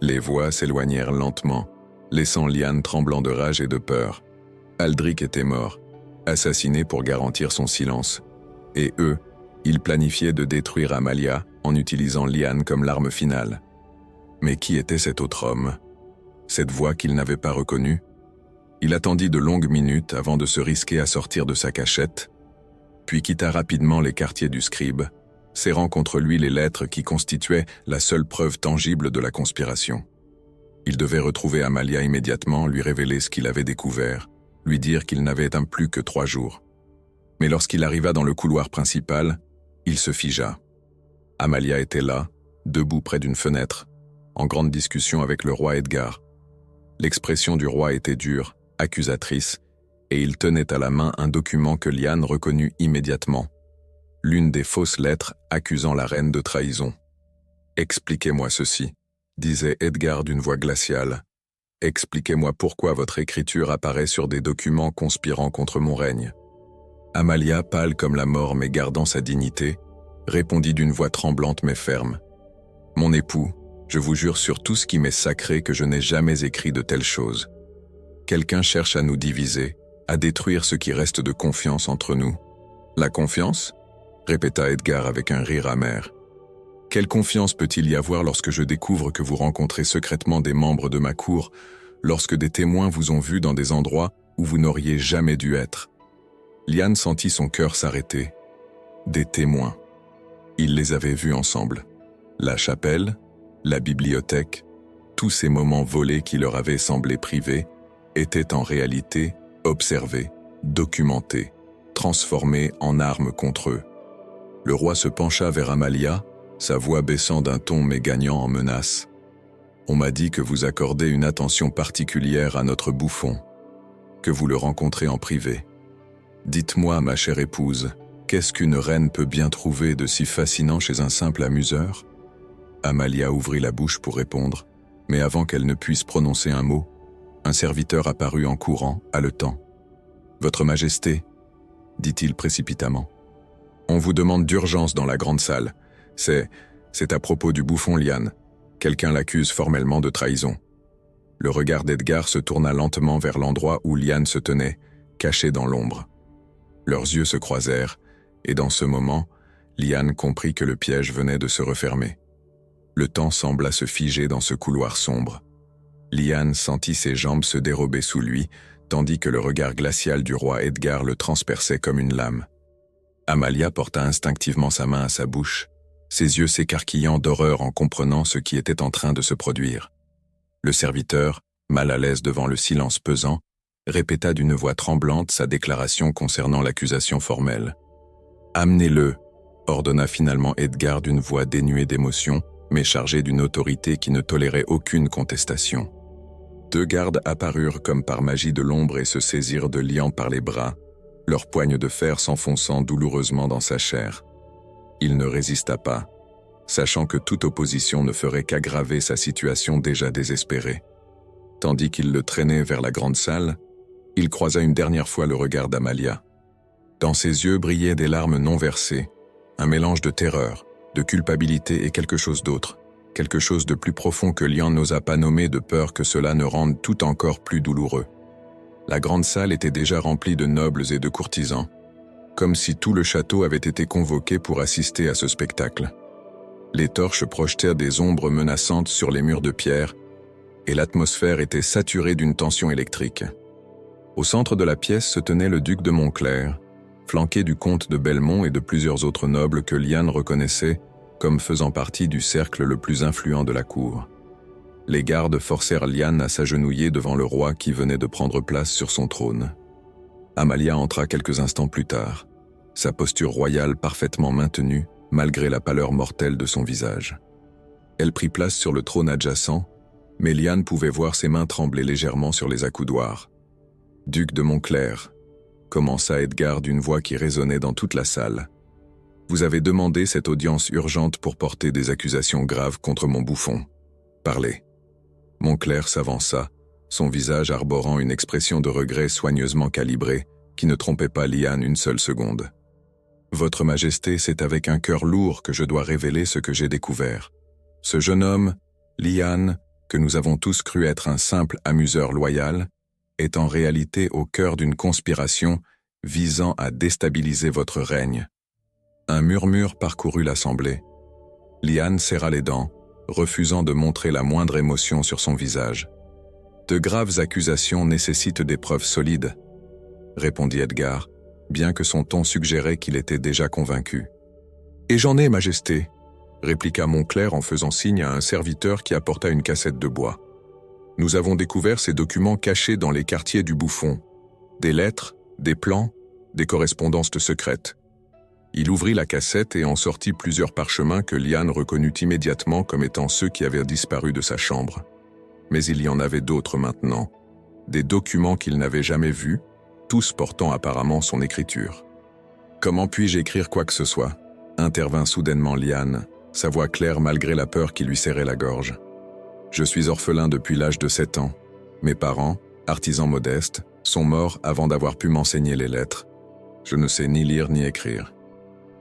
Les voix s'éloignèrent lentement, laissant Liane tremblant de rage et de peur. Aldric était mort, assassiné pour garantir son silence. Et eux, ils planifiaient de détruire Amalia en utilisant Liane comme l'arme finale. Mais qui était cet autre homme ? Cette voix qu'il n'avait pas reconnue ? Il attendit de longues minutes avant de se risquer à sortir de sa cachette, puis quitta rapidement les quartiers du scribe, serrant contre lui les lettres qui constituaient la seule preuve tangible de la conspiration. Il devait retrouver Amalia immédiatement, lui révéler ce qu'il avait découvert, lui dire qu'il n'avait un plus que 3 jours. Mais lorsqu'il arriva dans le couloir principal, il se figea. Amalia était là, debout près d'une fenêtre, en grande discussion avec le roi Edgar. L'expression du roi était dure, accusatrice, et il tenait à la main un document que Liane reconnut immédiatement. L'une des fausses lettres accusant la reine de trahison. « Expliquez-moi ceci », disait Edgar d'une voix glaciale. expliquez-moi pourquoi votre écriture apparaît sur des documents conspirant contre mon règne. » Amalia, pâle comme la mort mais gardant sa dignité, répondit d'une voix tremblante mais ferme. « Mon époux, je vous jure sur tout ce qui m'est sacré que je n'ai jamais écrit de telles choses. Quelqu'un cherche à nous diviser, à détruire ce qui reste de confiance entre nous. »« La confiance ?» répéta Edgar avec un rire amer. « Quelle confiance peut-il y avoir lorsque je découvre que vous rencontrez secrètement des membres de ma cour, lorsque des témoins vous ont vu dans des endroits où vous n'auriez jamais dû être ?» Liane sentit son cœur s'arrêter. Des témoins. Ils les avaient vus ensemble. La chapelle, la bibliothèque, tous ces moments volés qui leur avaient semblé privés, étaient en réalité observés, documentés, transformés en armes contre eux. Le roi se pencha vers Amalia, sa voix baissant d'un ton mais gagnant en menace. « On m'a dit que vous accordez une attention particulière à notre bouffon, que vous le rencontrez en privé. Dites-moi, ma chère épouse, qu'est-ce qu'une reine peut bien trouver de si fascinant chez un simple amuseur ?» Amalia ouvrit la bouche pour répondre, mais avant qu'elle ne puisse prononcer un mot, un serviteur apparut en courant, haletant. « Votre Majesté, » dit-il précipitamment. « On vous demande d'urgence dans la grande salle. C'est à propos du bouffon Liane. Quelqu'un l'accuse formellement de trahison. » Le regard d'Edgar se tourna lentement vers l'endroit où Liane se tenait, cachée dans l'ombre. Leurs yeux se croisèrent, et dans ce moment, Liane comprit que le piège venait de se refermer. Le temps sembla se figer dans ce couloir sombre. Liane sentit ses jambes se dérober sous lui, tandis que le regard glacial du roi Edgar le transperçait comme une lame. Amalia porta instinctivement sa main à sa bouche, ses yeux s'écarquillant d'horreur en comprenant ce qui était en train de se produire. Le serviteur, mal à l'aise devant le silence pesant, répéta d'une voix tremblante sa déclaration concernant l'accusation formelle. « Amenez-le » ordonna finalement Edgar d'une voix dénuée d'émotion, mais chargée d'une autorité qui ne tolérait aucune contestation. 2 gardes apparurent comme par magie de l'ombre et se saisirent de Liane par les bras, leurs poignes de fer s'enfonçant douloureusement dans sa chair. Il ne résista pas, sachant que toute opposition ne ferait qu'aggraver sa situation déjà désespérée. Tandis qu'il le traînait vers la grande salle, il croisa une dernière fois le regard d'Amalia. Dans ses yeux brillaient des larmes non versées, un mélange de terreur, de culpabilité et quelque chose d'autre, quelque chose de plus profond que Liane n'osa pas nommer de peur que cela ne rende tout encore plus douloureux. La grande salle était déjà remplie de nobles et de courtisans, comme si tout le château avait été convoqué pour assister à ce spectacle. Les torches projetèrent des ombres menaçantes sur les murs de pierre, et l'atmosphère était saturée d'une tension électrique. Au centre de la pièce se tenait le duc de Montclair, flanqué du comte de Belmont et de plusieurs autres nobles que Liane reconnaissait comme faisant partie du cercle le plus influent de la cour. Les gardes forcèrent Liane à s'agenouiller devant le roi qui venait de prendre place sur son trône. Amalia entra quelques instants plus tard, sa posture royale parfaitement maintenue malgré la pâleur mortelle de son visage. Elle prit place sur le trône adjacent, mais Liane pouvait voir ses mains trembler légèrement sur les accoudoirs. « Duc de Montclair », commença Edgar d'une voix qui résonnait dans toute la salle. « Vous avez demandé cette audience urgente pour porter des accusations graves contre mon bouffon. Parlez. » Montclair s'avança, son visage arborant une expression de regret soigneusement calibrée qui ne trompait pas Liane une seule seconde. « Votre Majesté, c'est avec un cœur lourd que je dois révéler ce que j'ai découvert. Ce jeune homme, Liane, que nous avons tous cru être un simple amuseur loyal, est en réalité au cœur d'une conspiration visant à déstabiliser votre règne. » Un murmure parcourut l'assemblée. Liane serra les dents, refusant de montrer la moindre émotion sur son visage. « De graves accusations nécessitent des preuves solides, » répondit Edgar, bien que son ton suggérait qu'il était déjà convaincu. « Et j'en ai, Majesté », répliqua Montclair en faisant signe à un serviteur qui apporta une cassette de bois. « Nous avons découvert ces documents cachés dans les quartiers du bouffon. Des lettres, des plans, des correspondances secrètes. » Il ouvrit la cassette et en sortit plusieurs parchemins que Liane reconnut immédiatement comme étant ceux qui avaient disparu de sa chambre. Mais il y en avait d'autres maintenant, des documents qu'il n'avait jamais vus, tous portant apparemment son écriture. « Comment puis-je écrire quoi que ce soit ?» intervint soudainement Liane, sa voix claire malgré la peur qui lui serrait la gorge. « Je suis orphelin depuis l'âge de 7 ans. Mes parents, artisans modestes, sont morts avant d'avoir pu m'enseigner les lettres. Je ne sais ni lire ni écrire.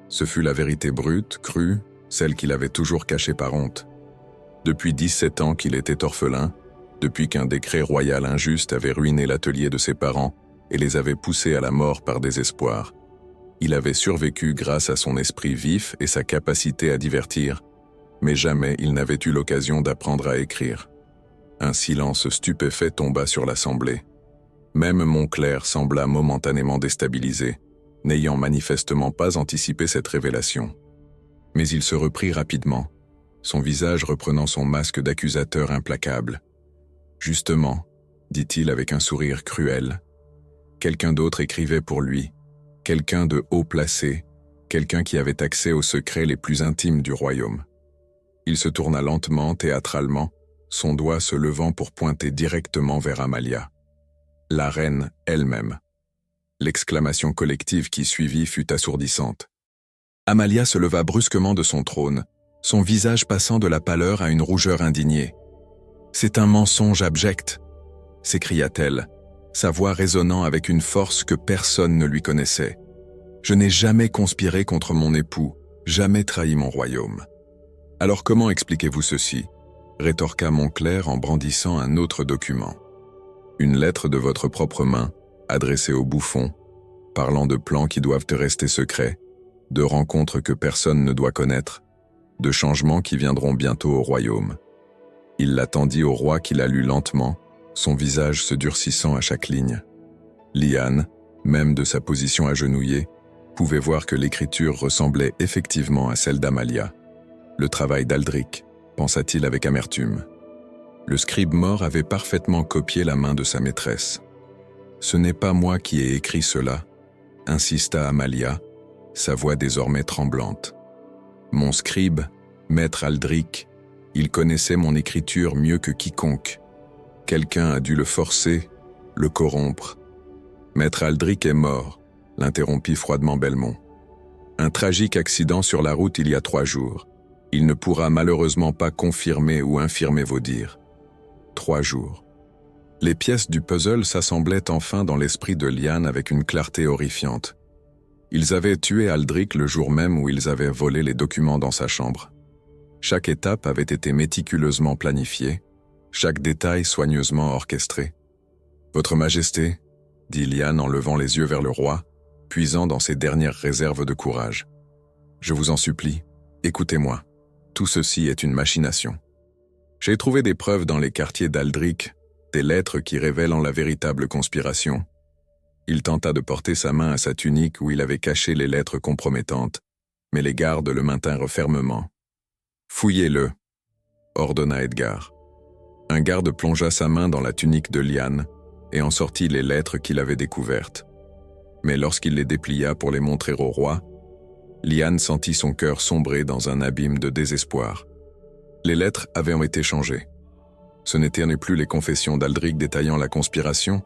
Ce fut la vérité brute, crue, celle qu'il avait toujours cachée par honte. Depuis 17 ans qu'il était orphelin, depuis qu'un décret royal injuste avait ruiné l'atelier de ses parents et les avait poussés à la mort par désespoir, il avait survécu grâce à son esprit vif et sa capacité à divertir, mais jamais il n'avait eu l'occasion d'apprendre à écrire. Un silence stupéfait tomba sur l'assemblée. Même Montclair sembla momentanément déstabilisé, n'ayant manifestement pas anticipé cette révélation. Mais il se reprit rapidement, son visage reprenant son masque d'accusateur implacable. « Justement, dit-il avec un sourire cruel, quelqu'un d'autre écrivait pour lui, quelqu'un de haut placé, quelqu'un qui avait accès aux secrets les plus intimes du royaume. » Il se tourna lentement, théâtralement, son doigt se levant pour pointer directement vers Amalia. La reine elle-même. L'exclamation collective qui suivit fut assourdissante. Amalia se leva brusquement de son trône, son visage passant de la pâleur à une rougeur indignée. « C'est un mensonge abject !» s'écria-t-elle, sa voix résonnant avec une force que personne ne lui connaissait. « Je n'ai jamais conspiré contre mon époux, jamais trahi mon royaume. » « Alors comment expliquez-vous ceci ?» rétorqua Montclair en brandissant un autre document. « Une lettre de votre propre main, adressée au bouffon, parlant de plans qui doivent rester secrets, de rencontres que personne ne doit connaître, de changements qui viendront bientôt au royaume. » Il la tendit au roi qui la lut lentement, son visage se durcissant à chaque ligne. Liane, même de sa position agenouillée, pouvait voir que l'écriture ressemblait effectivement à celle d'Amalia. Le travail d'Aldric, pensa-t-il avec amertume. Le scribe mort avait parfaitement copié la main de sa maîtresse. « Ce n'est pas moi qui ai écrit cela », insista Amalia, sa voix désormais tremblante. « Mon scribe, maître Aldric, il connaissait mon écriture mieux que quiconque. Quelqu'un a dû le forcer, le corrompre. Maître Aldric est mort, l'interrompit froidement Belmont. Un tragique accident sur la route il y a 3 jours. Il ne pourra malheureusement pas confirmer ou infirmer vos dires. 3 jours. Les pièces du puzzle s'assemblaient enfin dans l'esprit de Liane avec une clarté horrifiante. Ils avaient tué Aldric le jour même où ils avaient volé les documents dans sa chambre. Chaque étape avait été méticuleusement planifiée, chaque détail soigneusement orchestré. « Votre Majesté, » dit Liane en levant les yeux vers le roi, puisant dans ses dernières réserves de courage. « Je vous en supplie, écoutez-moi. Tout ceci est une machination. J'ai trouvé des preuves dans les quartiers d'Aldric, des lettres qui révèlent la véritable conspiration. » Il tenta de porter sa main à sa tunique où il avait caché les lettres compromettantes, mais les gardes le maintinrent fermement. « Fouillez-le » ordonna Edgar. Un garde plongea sa main dans la tunique de Liane et en sortit les lettres qu'il avait découvertes. Mais lorsqu'il les déplia pour les montrer au roi, Liane sentit son cœur sombrer dans un abîme de désespoir. Les lettres avaient été changées. Ce n'étaient plus les confessions d'Aldric détaillant la conspiration,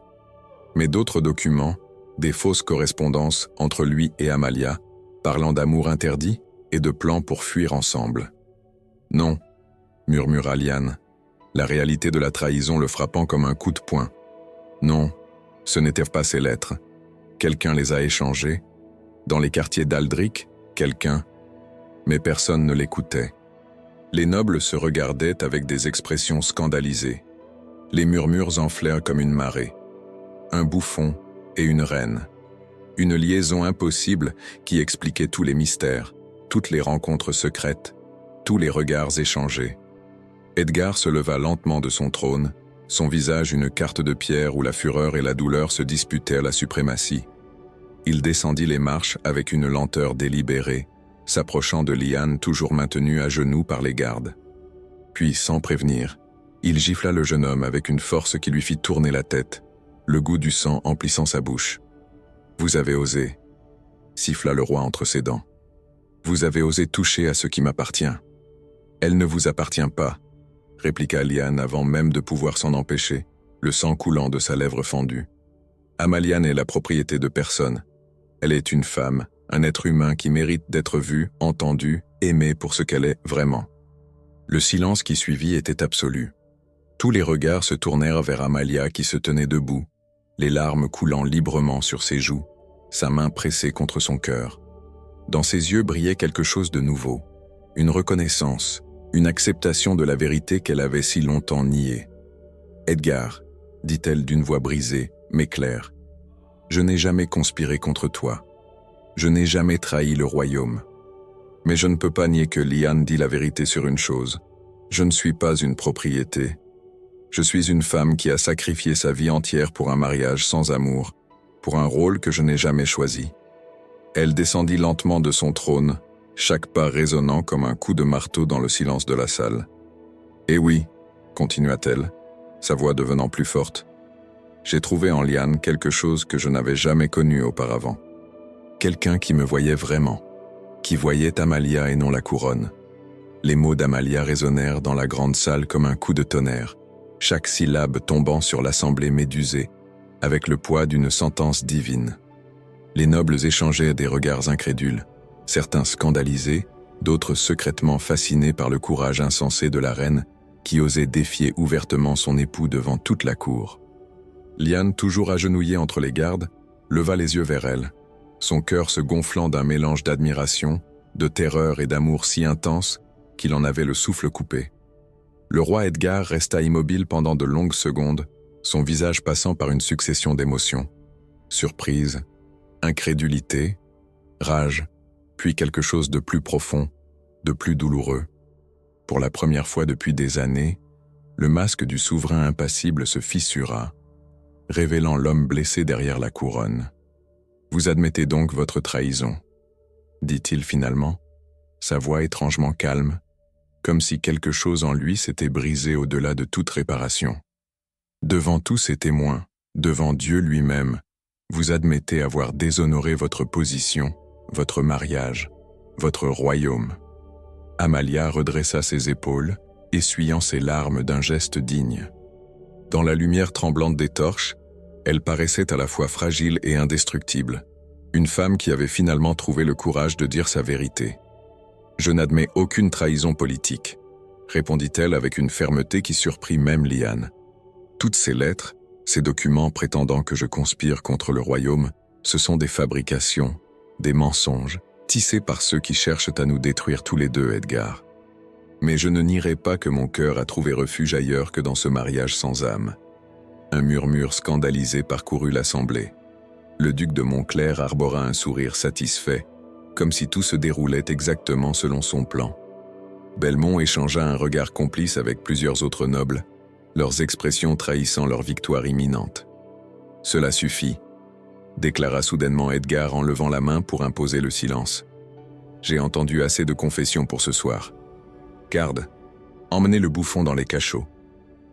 mais d'autres documents, des fausses correspondances entre lui et Amalia, parlant d'amour interdit et de plans pour fuir ensemble. « Non », murmura Liane, la réalité de la trahison le frappant comme un coup de poing. « Non, ce n'étaient pas ces lettres. Quelqu'un les a échangées. Dans les quartiers d'Aldric, quelqu'un. Mais personne ne l'écoutait. Les nobles se regardaient avec des expressions scandalisées. Les murmures enflèrent comme une marée. Un bouffon et une reine. Une liaison impossible qui expliquait tous les mystères, toutes les rencontres secrètes, tous les regards échangés. Edgar se leva lentement de son trône, son visage une carte de pierre où la fureur et la douleur se disputèrent la suprématie. Il descendit les marches avec une lenteur délibérée, s'approchant de Liane toujours maintenue à genoux par les gardes. Puis, sans prévenir, il gifla le jeune homme avec une force qui lui fit tourner la tête, le goût du sang emplissant sa bouche. « Vous avez osé » siffla le roi entre ses dents. « Vous avez osé toucher à ce qui m'appartient. » « Elle ne vous appartient pas » répliqua Liane avant même de pouvoir s'en empêcher, le sang coulant de sa lèvre fendue. « Amalia n'est la propriété de personne. Elle est une femme, un être humain qui mérite d'être vu, entendu, aimé pour ce qu'elle est vraiment. » Le silence qui suivit était absolu. Tous les regards se tournèrent vers Amalia qui se tenait debout, les larmes coulant librement sur ses joues, sa main pressée contre son cœur. Dans ses yeux brillait quelque chose de nouveau, une reconnaissance, une acceptation de la vérité qu'elle avait si longtemps niée. « Edgar, dit-elle d'une voix brisée, mais claire, je n'ai jamais conspiré contre toi. Je n'ai jamais trahi le royaume. Mais je ne peux pas nier que Liane dit la vérité sur une chose. Je ne suis pas une propriété. Je suis une femme qui a sacrifié sa vie entière pour un mariage sans amour, pour un rôle que je n'ai jamais choisi. » Elle descendit lentement de son trône, chaque pas résonnant comme un coup de marteau dans le silence de la salle. « Et oui, continua-t-elle, sa voix devenant plus forte, j'ai trouvé en Liane quelque chose que je n'avais jamais connu auparavant. Quelqu'un qui me voyait vraiment, qui voyait Amalia et non la couronne. » Les mots d'Amalia résonnèrent dans la grande salle comme un coup de tonnerre, chaque syllabe tombant sur l'assemblée médusée, avec le poids d'une sentence divine. Les nobles échangeaient des regards incrédules, certains scandalisés, d'autres secrètement fascinés par le courage insensé de la reine qui osait défier ouvertement son époux devant toute la cour. Liane, toujours agenouillée entre les gardes, leva les yeux vers elle, son cœur se gonflant d'un mélange d'admiration, de terreur et d'amour si intense qu'il en avait le souffle coupé. Le roi Edgar resta immobile pendant de longues secondes, son visage passant par une succession d'émotions. Surprise, incrédulité, rage, puis quelque chose de plus profond, de plus douloureux. Pour la première fois depuis des années, le masque du souverain impassible se fissura, révélant l'homme blessé derrière la couronne. « Vous admettez donc votre trahison » dit-il finalement, sa voix étrangement calme, comme si quelque chose en lui s'était brisé au-delà de toute réparation. Devant tous ces témoins, devant Dieu lui-même, vous admettez avoir déshonoré votre position, votre mariage, votre royaume. Amalia redressa ses épaules, essuyant ses larmes d'un geste digne. Dans la lumière tremblante des torches, elle paraissait à la fois fragile et indestructible, une femme qui avait finalement trouvé le courage de dire sa vérité. « Je n'admets aucune trahison politique », répondit-elle avec une fermeté qui surprit même Liane. « Toutes ces lettres, ces documents prétendant que je conspire contre le royaume, ce sont des fabrications, des mensonges, tissés par ceux qui cherchent à nous détruire tous les deux, Edgar. Mais je ne nierai pas que mon cœur a trouvé refuge ailleurs que dans ce mariage sans âme. » Un murmure scandalisé parcourut l'assemblée. Le duc de Montclair arbora un sourire satisfait, comme si tout se déroulait exactement selon son plan. Belmont échangea un regard complice avec plusieurs autres nobles, leurs expressions trahissant leur victoire imminente. « Cela suffit », déclara soudainement Edgar en levant la main pour imposer le silence. « J'ai entendu assez de confessions pour ce soir. Garde, emmenez le bouffon dans les cachots.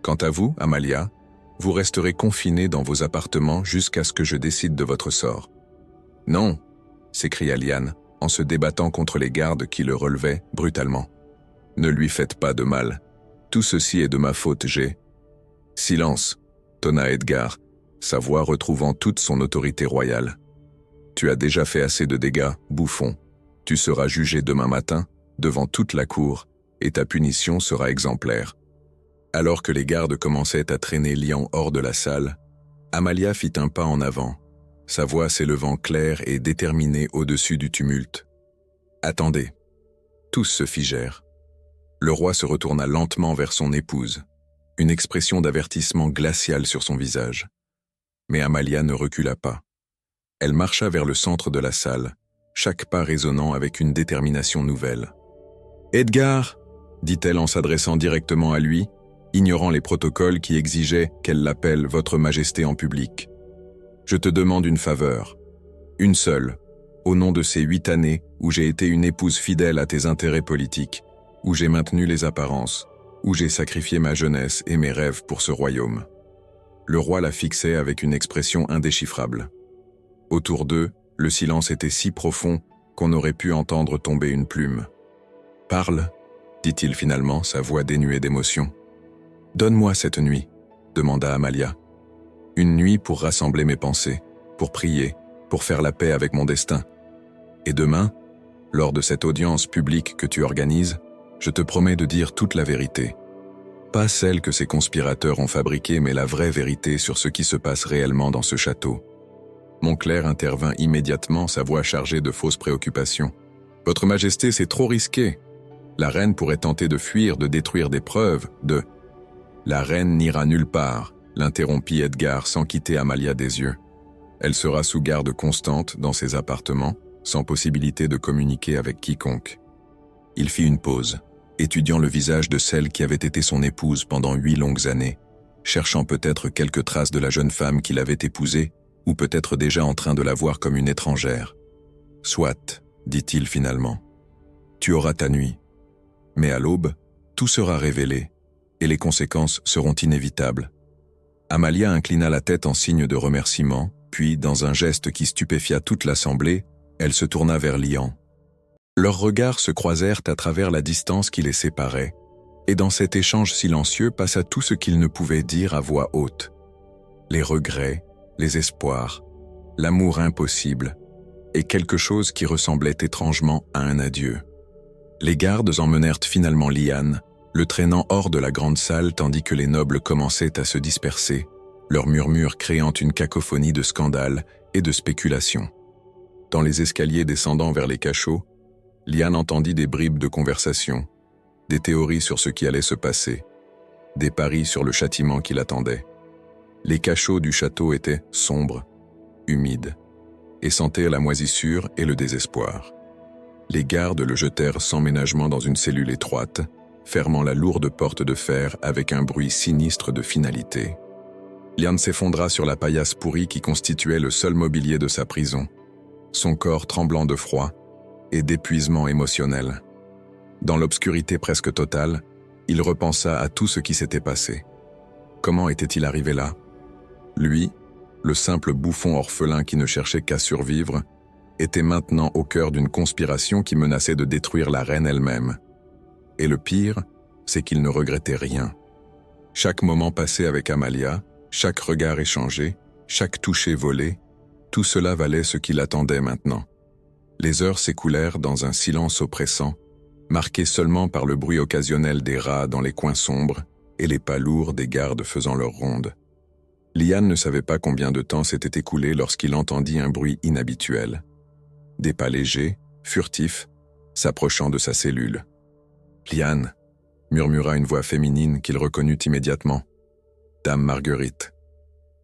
Quant à vous, Amalia, vous resterez confinée dans vos appartements jusqu'à ce que je décide de votre sort. »« Non !» s'écria Liane, en se débattant contre les gardes qui le relevaient brutalement. « Ne lui faites pas de mal. Tout ceci est de ma faute, j'ai... »« Silence !» tonna Edgar, sa voix retrouvant toute son autorité royale. « Tu as déjà fait assez de dégâts, bouffon. Tu seras jugé demain matin, devant toute la cour, et ta punition sera exemplaire. » Alors que les gardes commençaient à traîner Liane hors de la salle, Amalia fit un pas en avant, sa voix s'élevant claire et déterminée au-dessus du tumulte. « Attendez !» Tous se figèrent. Le roi se retourna lentement vers son épouse, une expression d'avertissement glacial sur son visage. Mais Amalia ne recula pas. Elle marcha vers le centre de la salle, chaque pas résonnant avec une détermination nouvelle. « Edgar !» dit-elle en s'adressant directement à lui, ignorant les protocoles qui exigeaient qu'elle l'appelle « Votre Majesté » en public. « Je te demande une faveur, une seule, au nom de ces 8 années où j'ai été une épouse fidèle à tes intérêts politiques, où j'ai maintenu les apparences, où j'ai sacrifié ma jeunesse et mes rêves pour ce royaume. » Le roi la fixait avec une expression indéchiffrable. Autour d'eux, le silence était si profond qu'on aurait pu entendre tomber une plume. « Parle !» dit-il finalement, sa voix dénuée d'émotion. « Donne-moi cette nuit, » demanda Amalia. « Une nuit pour rassembler mes pensées, pour prier, pour faire la paix avec mon destin. Et demain, lors de cette audience publique que tu organises, je te promets de dire toute la vérité. Pas celle que ces conspirateurs ont fabriquée, mais la vraie vérité sur ce qui se passe réellement dans ce château. Montclair intervint immédiatement, sa voix chargée de fausses préoccupations. « Votre Majesté, c'est trop risqué. La reine pourrait tenter de fuir, de détruire des preuves, de... » « La reine n'ira nulle part, » l'interrompit Edgar sans quitter Amalia des yeux. Elle sera sous garde constante dans ses appartements, sans possibilité de communiquer avec quiconque. Il fit une pause, étudiant le visage de celle qui avait été son épouse pendant 8 longues années, cherchant peut-être quelques traces de la jeune femme qu'il avait épousée, ou peut-être déjà en train de la voir comme une étrangère. « Soit, » dit-il finalement. « Tu auras ta nuit. Mais à l'aube, tout sera révélé, et les conséquences seront inévitables. » Amalia inclina la tête en signe de remerciement, puis, dans un geste qui stupéfia toute l'assemblée, elle se tourna vers Lian. Leurs regards se croisèrent à travers la distance qui les séparait, et dans cet échange silencieux passa tout ce qu'ils ne pouvaient dire à voix haute. Les regrets, les espoirs, l'amour impossible, et quelque chose qui ressemblait étrangement à un adieu. Les gardes emmenèrent finalement Lian, le traînant hors de la grande salle tandis que les nobles commençaient à se disperser, leurs murmures créant une cacophonie de scandales et de spéculations. Dans les escaliers descendant vers les cachots, Lian entendit des bribes de conversation, des théories sur ce qui allait se passer, des paris sur le châtiment qui l'attendait. Les cachots du château étaient sombres, humides, et sentirent la moisissure et le désespoir. Les gardes le jetèrent sans ménagement dans une cellule étroite, fermant la lourde porte de fer avec un bruit sinistre de finalité. Lian s'effondra sur la paillasse pourrie qui constituait le seul mobilier de sa prison, son corps tremblant de froid et d'épuisement émotionnel. Dans l'obscurité presque totale, il repensa à tout ce qui s'était passé. Comment était-il arrivé là? Lui, le simple bouffon orphelin qui ne cherchait qu'à survivre, était maintenant au cœur d'une conspiration qui menaçait de détruire la reine elle-même. Et le pire, c'est qu'il ne regrettait rien. Chaque moment passé avec Amalia, chaque regard échangé, chaque toucher volé, tout cela valait ce qu'il attendait maintenant. Les heures s'écoulèrent dans un silence oppressant, marqué seulement par le bruit occasionnel des rats dans les coins sombres et les pas lourds des gardes faisant leur ronde. Lian ne savait pas combien de temps s'était écoulé lorsqu'il entendit un bruit inhabituel. Des pas légers, furtifs, s'approchant de sa cellule. « Lian !» murmura une voix féminine qu'il reconnut immédiatement. « Dame Marguerite. »«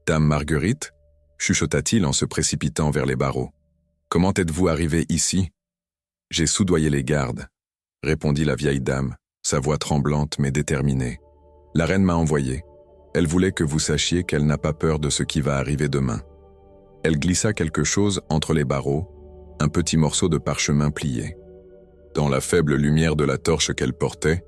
Dame Marguerite » chuchota-t-il en se précipitant vers les barreaux. « Comment êtes-vous arrivée ici ?»« J'ai soudoyé les gardes, » répondit la vieille dame, sa voix tremblante mais déterminée. « La reine m'a envoyé. Elle voulait que vous sachiez qu'elle n'a pas peur de ce qui va arriver demain. » Elle glissa quelque chose entre les barreaux, un petit morceau de parchemin plié. Dans la faible lumière de la torche qu'elle portait,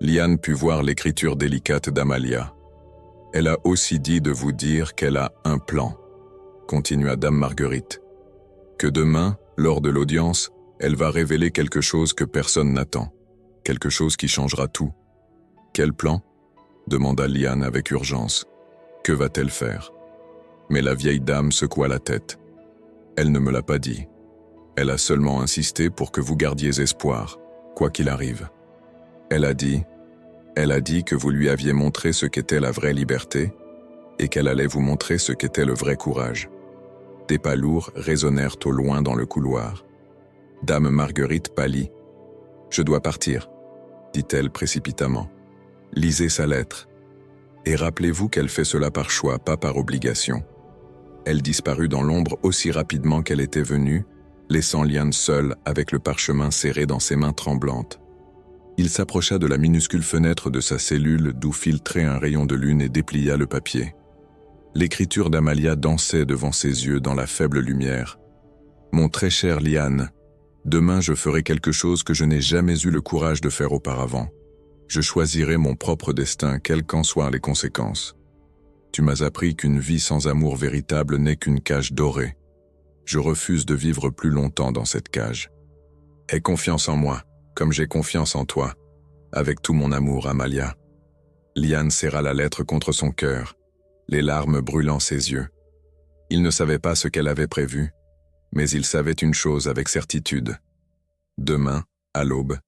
Lian put voir l'écriture délicate d'Amalia. « Elle a aussi dit de vous dire qu'elle a un plan, » continua Dame Marguerite. « Que demain, lors de l'audience, elle va révéler quelque chose que personne n'attend, quelque chose qui changera tout. »« Quel plan ?» demanda Lian avec urgence. « Que va-t-elle faire ?» Mais la vieille dame secoua la tête. « Elle ne me l'a pas dit. Elle a seulement insisté pour que vous gardiez espoir, quoi qu'il arrive. Elle a dit que vous lui aviez montré ce qu'était la vraie liberté et qu'elle allait vous montrer ce qu'était le vrai courage. » Des pas lourds résonnèrent au loin dans le couloir. Dame Marguerite pâlit. « Je dois partir, » dit-elle précipitamment. « Lisez sa lettre. Et rappelez-vous qu'elle fait cela par choix, pas par obligation. » Elle disparut dans l'ombre aussi rapidement qu'elle était venue, laissant Lian seul avec le parchemin serré dans ses mains tremblantes. Il s'approcha de la minuscule fenêtre de sa cellule d'où filtrait un rayon de lune et déplia le papier. L'écriture d'Amalia dansait devant ses yeux dans la faible lumière. « Mon très cher Lian, demain je ferai quelque chose que je n'ai jamais eu le courage de faire auparavant. Je choisirai mon propre destin, quelles qu'en soient les conséquences. Tu m'as appris qu'une vie sans amour véritable n'est qu'une cage dorée. Je refuse de vivre plus longtemps dans cette cage. Aie confiance en moi, comme j'ai confiance en toi. Avec tout mon amour, Amalia. » Lian serra la lettre contre son cœur, les larmes brûlant ses yeux. Il ne savait pas ce qu'elle avait prévu, mais il savait une chose avec certitude. Demain, à l'aube,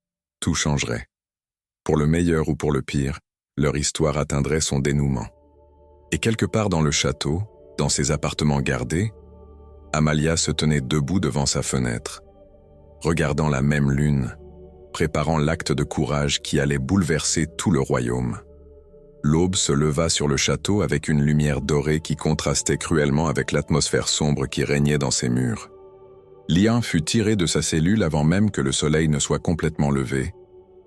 tout changerait. Pour le meilleur ou pour le pire, leur histoire atteindrait son dénouement. Et quelque part dans le château, dans ses appartements gardés, Amalia se tenait debout devant sa fenêtre, regardant la même lune, préparant l'acte de courage qui allait bouleverser tout le royaume. L'aube se leva sur le château avec une lumière dorée qui contrastait cruellement avec l'atmosphère sombre qui régnait dans ses murs. Lian fut tiré de sa cellule avant même que le soleil ne soit complètement levé,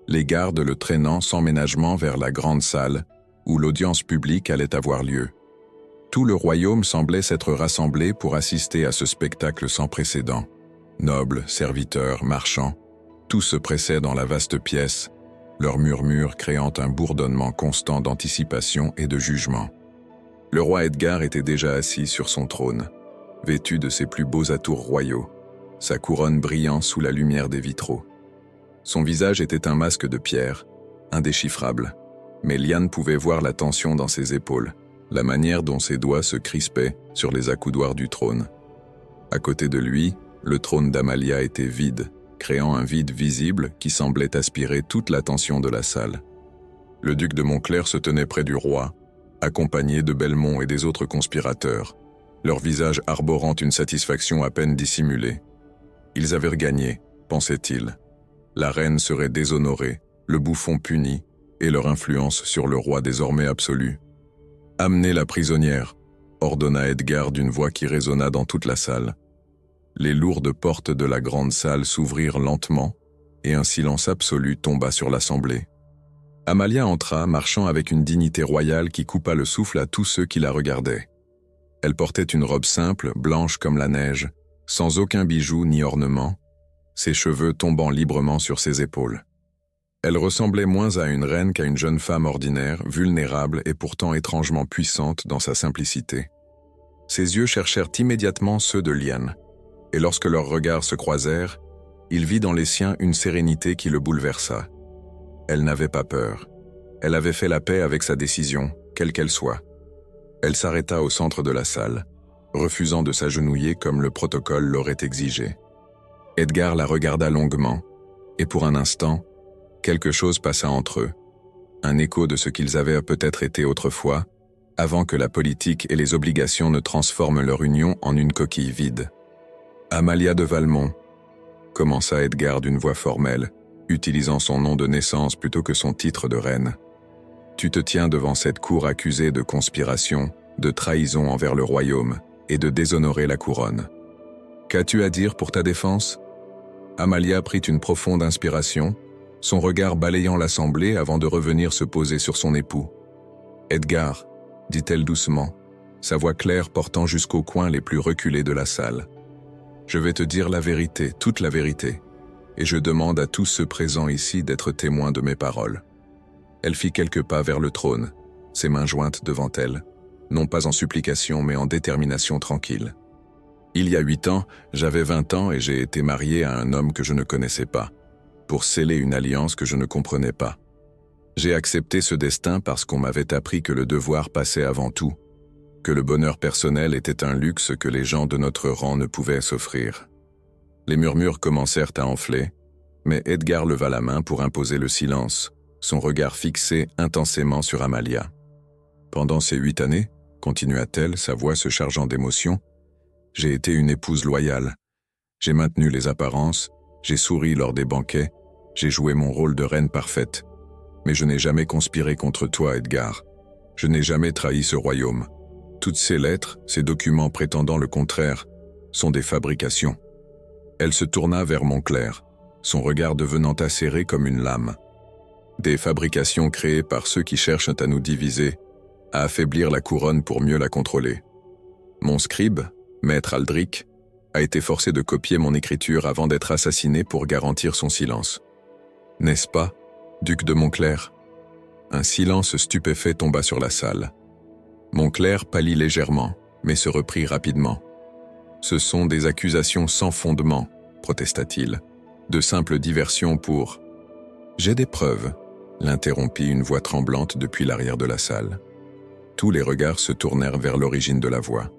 les gardes le traînant sans ménagement vers la grande salle où l'audience publique allait avoir lieu. Tout le royaume semblait s'être rassemblé pour assister à ce spectacle sans précédent. Nobles, serviteurs, marchands, tous se pressaient dans la vaste pièce, leurs murmures créant un bourdonnement constant d'anticipation et de jugement. Le roi Edgar était déjà assis sur son trône, vêtu de ses plus beaux atours royaux, sa couronne brillant sous la lumière des vitraux. Son visage était un masque de pierre, indéchiffrable, mais Lian pouvait voir la tension dans ses épaules, la manière dont ses doigts se crispaient sur les accoudoirs du trône. À côté de lui, le trône d'Amalia était vide, créant un vide visible qui semblait aspirer toute l'attention de la salle. Le duc de Montclair se tenait près du roi, accompagné de Belmont et des autres conspirateurs, leur visage arborant une satisfaction à peine dissimulée. Ils avaient gagné, pensait-il. La reine serait déshonorée, le bouffon puni, et leur influence sur le roi désormais absolue. « Amenez la prisonnière », ordonna Edgar d'une voix qui résonna dans toute la salle. Les lourdes portes de la grande salle s'ouvrirent lentement, et un silence absolu tomba sur l'assemblée. Amalia entra, marchant avec une dignité royale qui coupa le souffle à tous ceux qui la regardaient. Elle portait une robe simple, blanche comme la neige, sans aucun bijou ni ornement, ses cheveux tombant librement sur ses épaules. Elle ressemblait moins à une reine qu'à une jeune femme ordinaire, vulnérable et pourtant étrangement puissante dans sa simplicité. Ses yeux cherchèrent immédiatement ceux de Lian, et lorsque leurs regards se croisèrent, il vit dans les siens une sérénité qui le bouleversa. Elle n'avait pas peur. Elle avait fait la paix avec sa décision, quelle qu'elle soit. Elle s'arrêta au centre de la salle, refusant de s'agenouiller comme le protocole l'aurait exigé. Edgar la regarda longuement, et pour un instant, quelque chose passa entre eux, un écho de ce qu'ils avaient peut-être été autrefois, avant que la politique et les obligations ne transforment leur union en une coquille vide. « Amalia de Valmont », commença Edgar d'une voix formelle, utilisant son nom de naissance plutôt que son titre de reine. « Tu te tiens devant cette cour accusée de conspiration, de trahison envers le royaume et de déshonorer la couronne. Qu'as-tu à dire pour ta défense ?» Amalia prit une profonde inspiration, son regard balayant l'assemblée avant de revenir se poser sur son époux. « Edgar », dit-elle doucement, sa voix claire portant jusqu'aux coins les plus reculés de la salle. « Je vais te dire la vérité, toute la vérité, et je demande à tous ceux présents ici d'être témoins de mes paroles. » Elle fit quelques pas vers le trône, ses mains jointes devant elle, non pas en supplication mais en détermination tranquille. « Il y a 8 ans, j'avais 20 ans et j'ai été mariée à un homme que je ne connaissais pas, pour sceller une alliance que je ne comprenais pas. J'ai accepté ce destin parce qu'on m'avait appris que le devoir passait avant tout, que le bonheur personnel était un luxe que les gens de notre rang ne pouvaient s'offrir. » Les murmures commencèrent à enfler, mais Edgar leva la main pour imposer le silence, son regard fixé intensément sur Amalia. « Pendant ces 8 années, continua-t-elle, sa voix se chargeant d'émotion, j'ai été une épouse loyale. J'ai maintenu les apparences, j'ai souri lors des banquets, j'ai joué mon rôle de reine parfaite. Mais je n'ai jamais conspiré contre toi, Edgar. Je n'ai jamais trahi ce royaume. Toutes ces lettres, ces documents prétendant le contraire, sont des fabrications. » Elle se tourna vers Montclair, son regard devenant acéré comme une lame. « Des fabrications créées par ceux qui cherchent à nous diviser, à affaiblir la couronne pour mieux la contrôler. Mon scribe, maître Aldric, a été forcé de copier mon écriture avant d'être assassiné pour garantir son silence. N'est-ce pas, duc de Montclair ?» Un silence stupéfait tomba sur la salle. Montclair pâlit légèrement, mais se reprit rapidement. « Ce sont des accusations sans fondement, protesta-t-il, de simples diversions pour... » « J'ai des preuves, l'interrompit une voix tremblante depuis l'arrière de la salle. Tous les regards se tournèrent vers l'origine de la voix.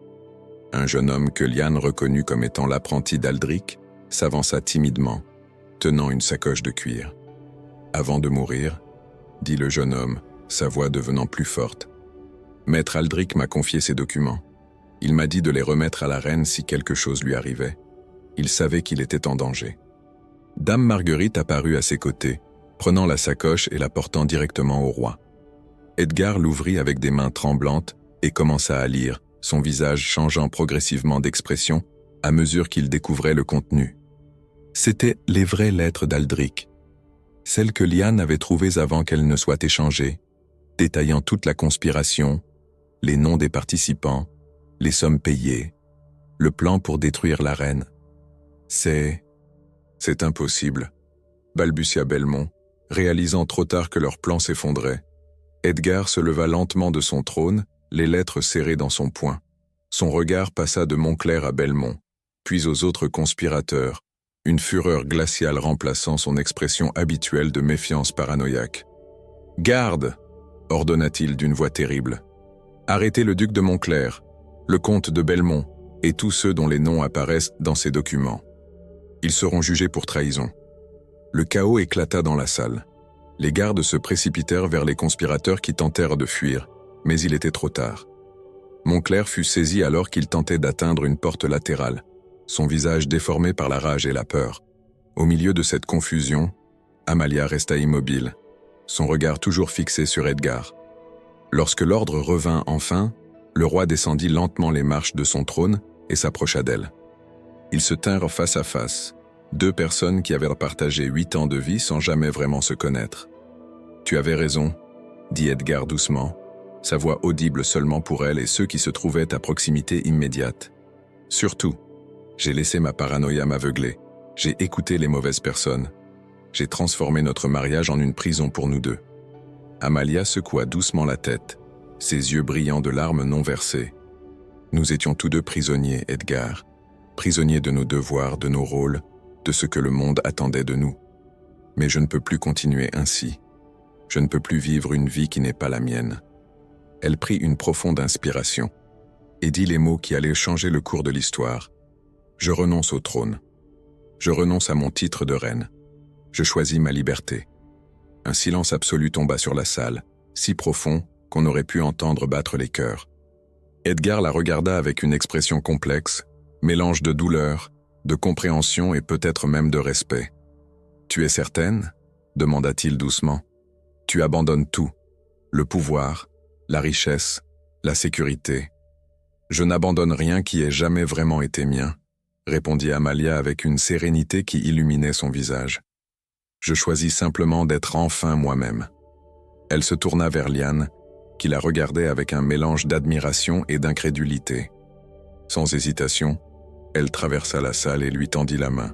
Un jeune homme que Lian reconnut comme étant l'apprenti d'Aldric s'avança timidement, tenant une sacoche de cuir. « Avant de mourir, dit le jeune homme, sa voix devenant plus forte. Maître Aldric m'a confié ces documents. Il m'a dit de les remettre à la reine si quelque chose lui arrivait. Il savait qu'il était en danger. Dame Marguerite apparut à ses côtés, prenant la sacoche et la portant directement au roi. Edgar l'ouvrit avec des mains tremblantes et commença à lire, son visage changeant progressivement d'expression à mesure qu'il découvrait le contenu. C'étaient les vraies lettres d'Aldric, celles que Lyanne avait trouvées avant qu'elles ne soient échangées, détaillant toute la conspiration, les noms des participants, les sommes payées, le plan pour détruire la reine. C'est impossible, balbutia Belmont, réalisant trop tard que leur plan s'effondrait. Edgar se leva lentement de son trône, les lettres serrées dans son poing. Son regard passa de Montclair à Belmont, puis aux autres conspirateurs, une fureur glaciale remplaçant son expression habituelle de méfiance paranoïaque. « Garde !» ordonna-t-il d'une voix terrible. « Arrêtez le duc de Montclair, le comte de Belmont et tous ceux dont les noms apparaissent dans ces documents. Ils seront jugés pour trahison. » Le chaos éclata dans la salle. Les gardes se précipitèrent vers les conspirateurs qui tentèrent de fuir, mais il était trop tard. Montclair fut saisi alors qu'il tentait d'atteindre une porte latérale, son visage déformé par la rage et la peur. Au milieu de cette confusion, Amalia resta immobile, son regard toujours fixé sur Edgar. Lorsque l'ordre revint enfin, le roi descendit lentement les marches de son trône et s'approcha d'elle. Ils se tinrent face à face, deux personnes qui avaient partagé 8 ans de vie sans jamais vraiment se connaître. « Tu avais raison », dit Edgar doucement, sa voix audible seulement pour elle et ceux qui se trouvaient à proximité immédiate. « Surtout, j'ai laissé ma paranoïa m'aveugler, j'ai écouté les mauvaises personnes, j'ai transformé notre mariage en une prison pour nous deux. » Amalia secoua doucement la tête, ses yeux brillants de larmes non versées. « Nous étions tous deux prisonniers, Edgar, prisonniers de nos devoirs, de nos rôles, de ce que le monde attendait de nous. Mais je ne peux plus continuer ainsi. Je ne peux plus vivre une vie qui n'est pas la mienne. » Elle prit une profonde inspiration et dit les mots qui allaient changer le cours de l'histoire. « Je renonce au trône. Je renonce à mon titre de reine. Je choisis ma liberté. » Un silence absolu tomba sur la salle, si profond qu'on aurait pu entendre battre les cœurs. Edgar la regarda avec une expression complexe, mélange de douleur, de compréhension et peut-être même de respect. « Tu es certaine ?» demanda-t-il doucement. « Tu abandonnes tout, le pouvoir, la richesse, la sécurité. »« Je n'abandonne rien qui ait jamais vraiment été mien, » répondit Amalia avec une sérénité qui illuminait son visage. « Je choisis simplement d'être enfin moi-même. » Elle se tourna vers Lyanne, qui la regardait avec un mélange d'admiration et d'incrédulité. Sans hésitation, elle traversa la salle et lui tendit la main.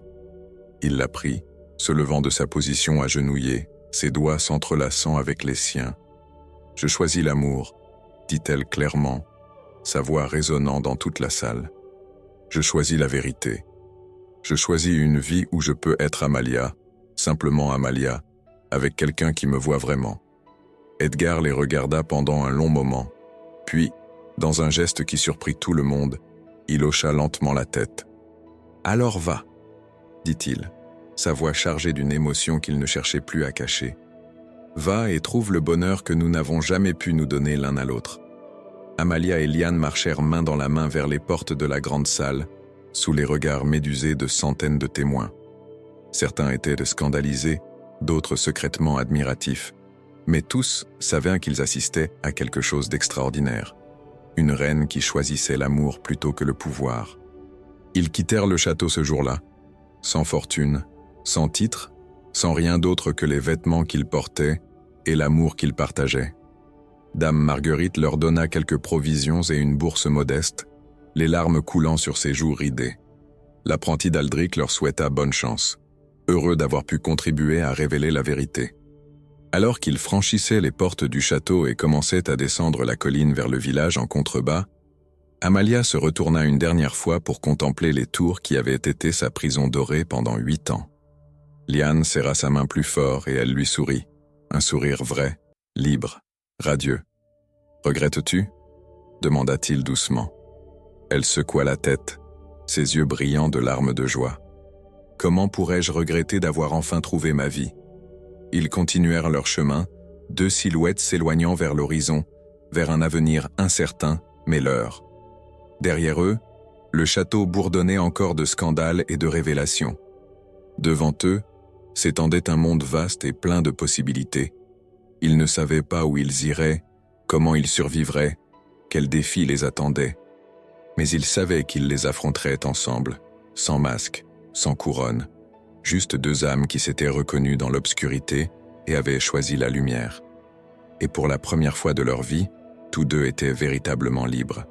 Il la prit, se levant de sa position agenouillée, ses doigts s'entrelaçant avec les siens. « Je choisis l'amour, » dit-elle clairement, sa voix résonnant dans toute la salle. « Je choisis la vérité. Je choisis une vie où je peux être Amalia, simplement Amalia, avec quelqu'un qui me voit vraiment. » Edgar les regarda pendant un long moment, puis, dans un geste qui surprit tout le monde, il hocha lentement la tête. « Alors va, » dit-il, sa voix chargée d'une émotion qu'il ne cherchait plus à cacher. « Va et trouve le bonheur que nous n'avons jamais pu nous donner l'un à l'autre. » Amalia et Lyanne marchèrent main dans la main vers les portes de la grande salle, sous les regards médusés de centaines de témoins. Certains étaient scandalisés, d'autres secrètement admiratifs, mais tous savaient qu'ils assistaient à quelque chose d'extraordinaire. Une reine qui choisissait l'amour plutôt que le pouvoir. Ils quittèrent le château ce jour-là, sans fortune, sans titre, sans rien d'autre que les vêtements qu'ils portaient et l'amour qu'ils partageaient. Dame Marguerite leur donna quelques provisions et une bourse modeste, les larmes coulant sur ses joues ridées. L'apprenti d'Aldric leur souhaita bonne chance, heureux d'avoir pu contribuer à révéler la vérité. Alors qu'ils franchissaient les portes du château et commençaient à descendre la colline vers le village en contrebas, Amalia se retourna une dernière fois pour contempler les tours qui avaient été sa prison dorée pendant 8 ans. Lyanne serra sa main plus fort et elle lui sourit, un sourire vrai, libre, radieux. « Regrettes-tu » demanda-t-il doucement. Elle secoua la tête, ses yeux brillants de larmes de joie. « Comment pourrais-je regretter d'avoir enfin trouvé ma vie ?» Ils continuèrent leur chemin, deux silhouettes s'éloignant vers l'horizon, vers un avenir incertain, mais leur. Derrière eux, le château bourdonnait encore de scandales et de révélations. Devant eux, s'étendait un monde vaste et plein de possibilités. Ils ne savaient pas où ils iraient, comment ils survivraient, quels défis les attendaient. Mais ils savaient qu'ils les affronteraient ensemble, sans masque, sans couronne, juste deux âmes qui s'étaient reconnues dans l'obscurité et avaient choisi la lumière. Et pour la première fois de leur vie, tous deux étaient véritablement libres.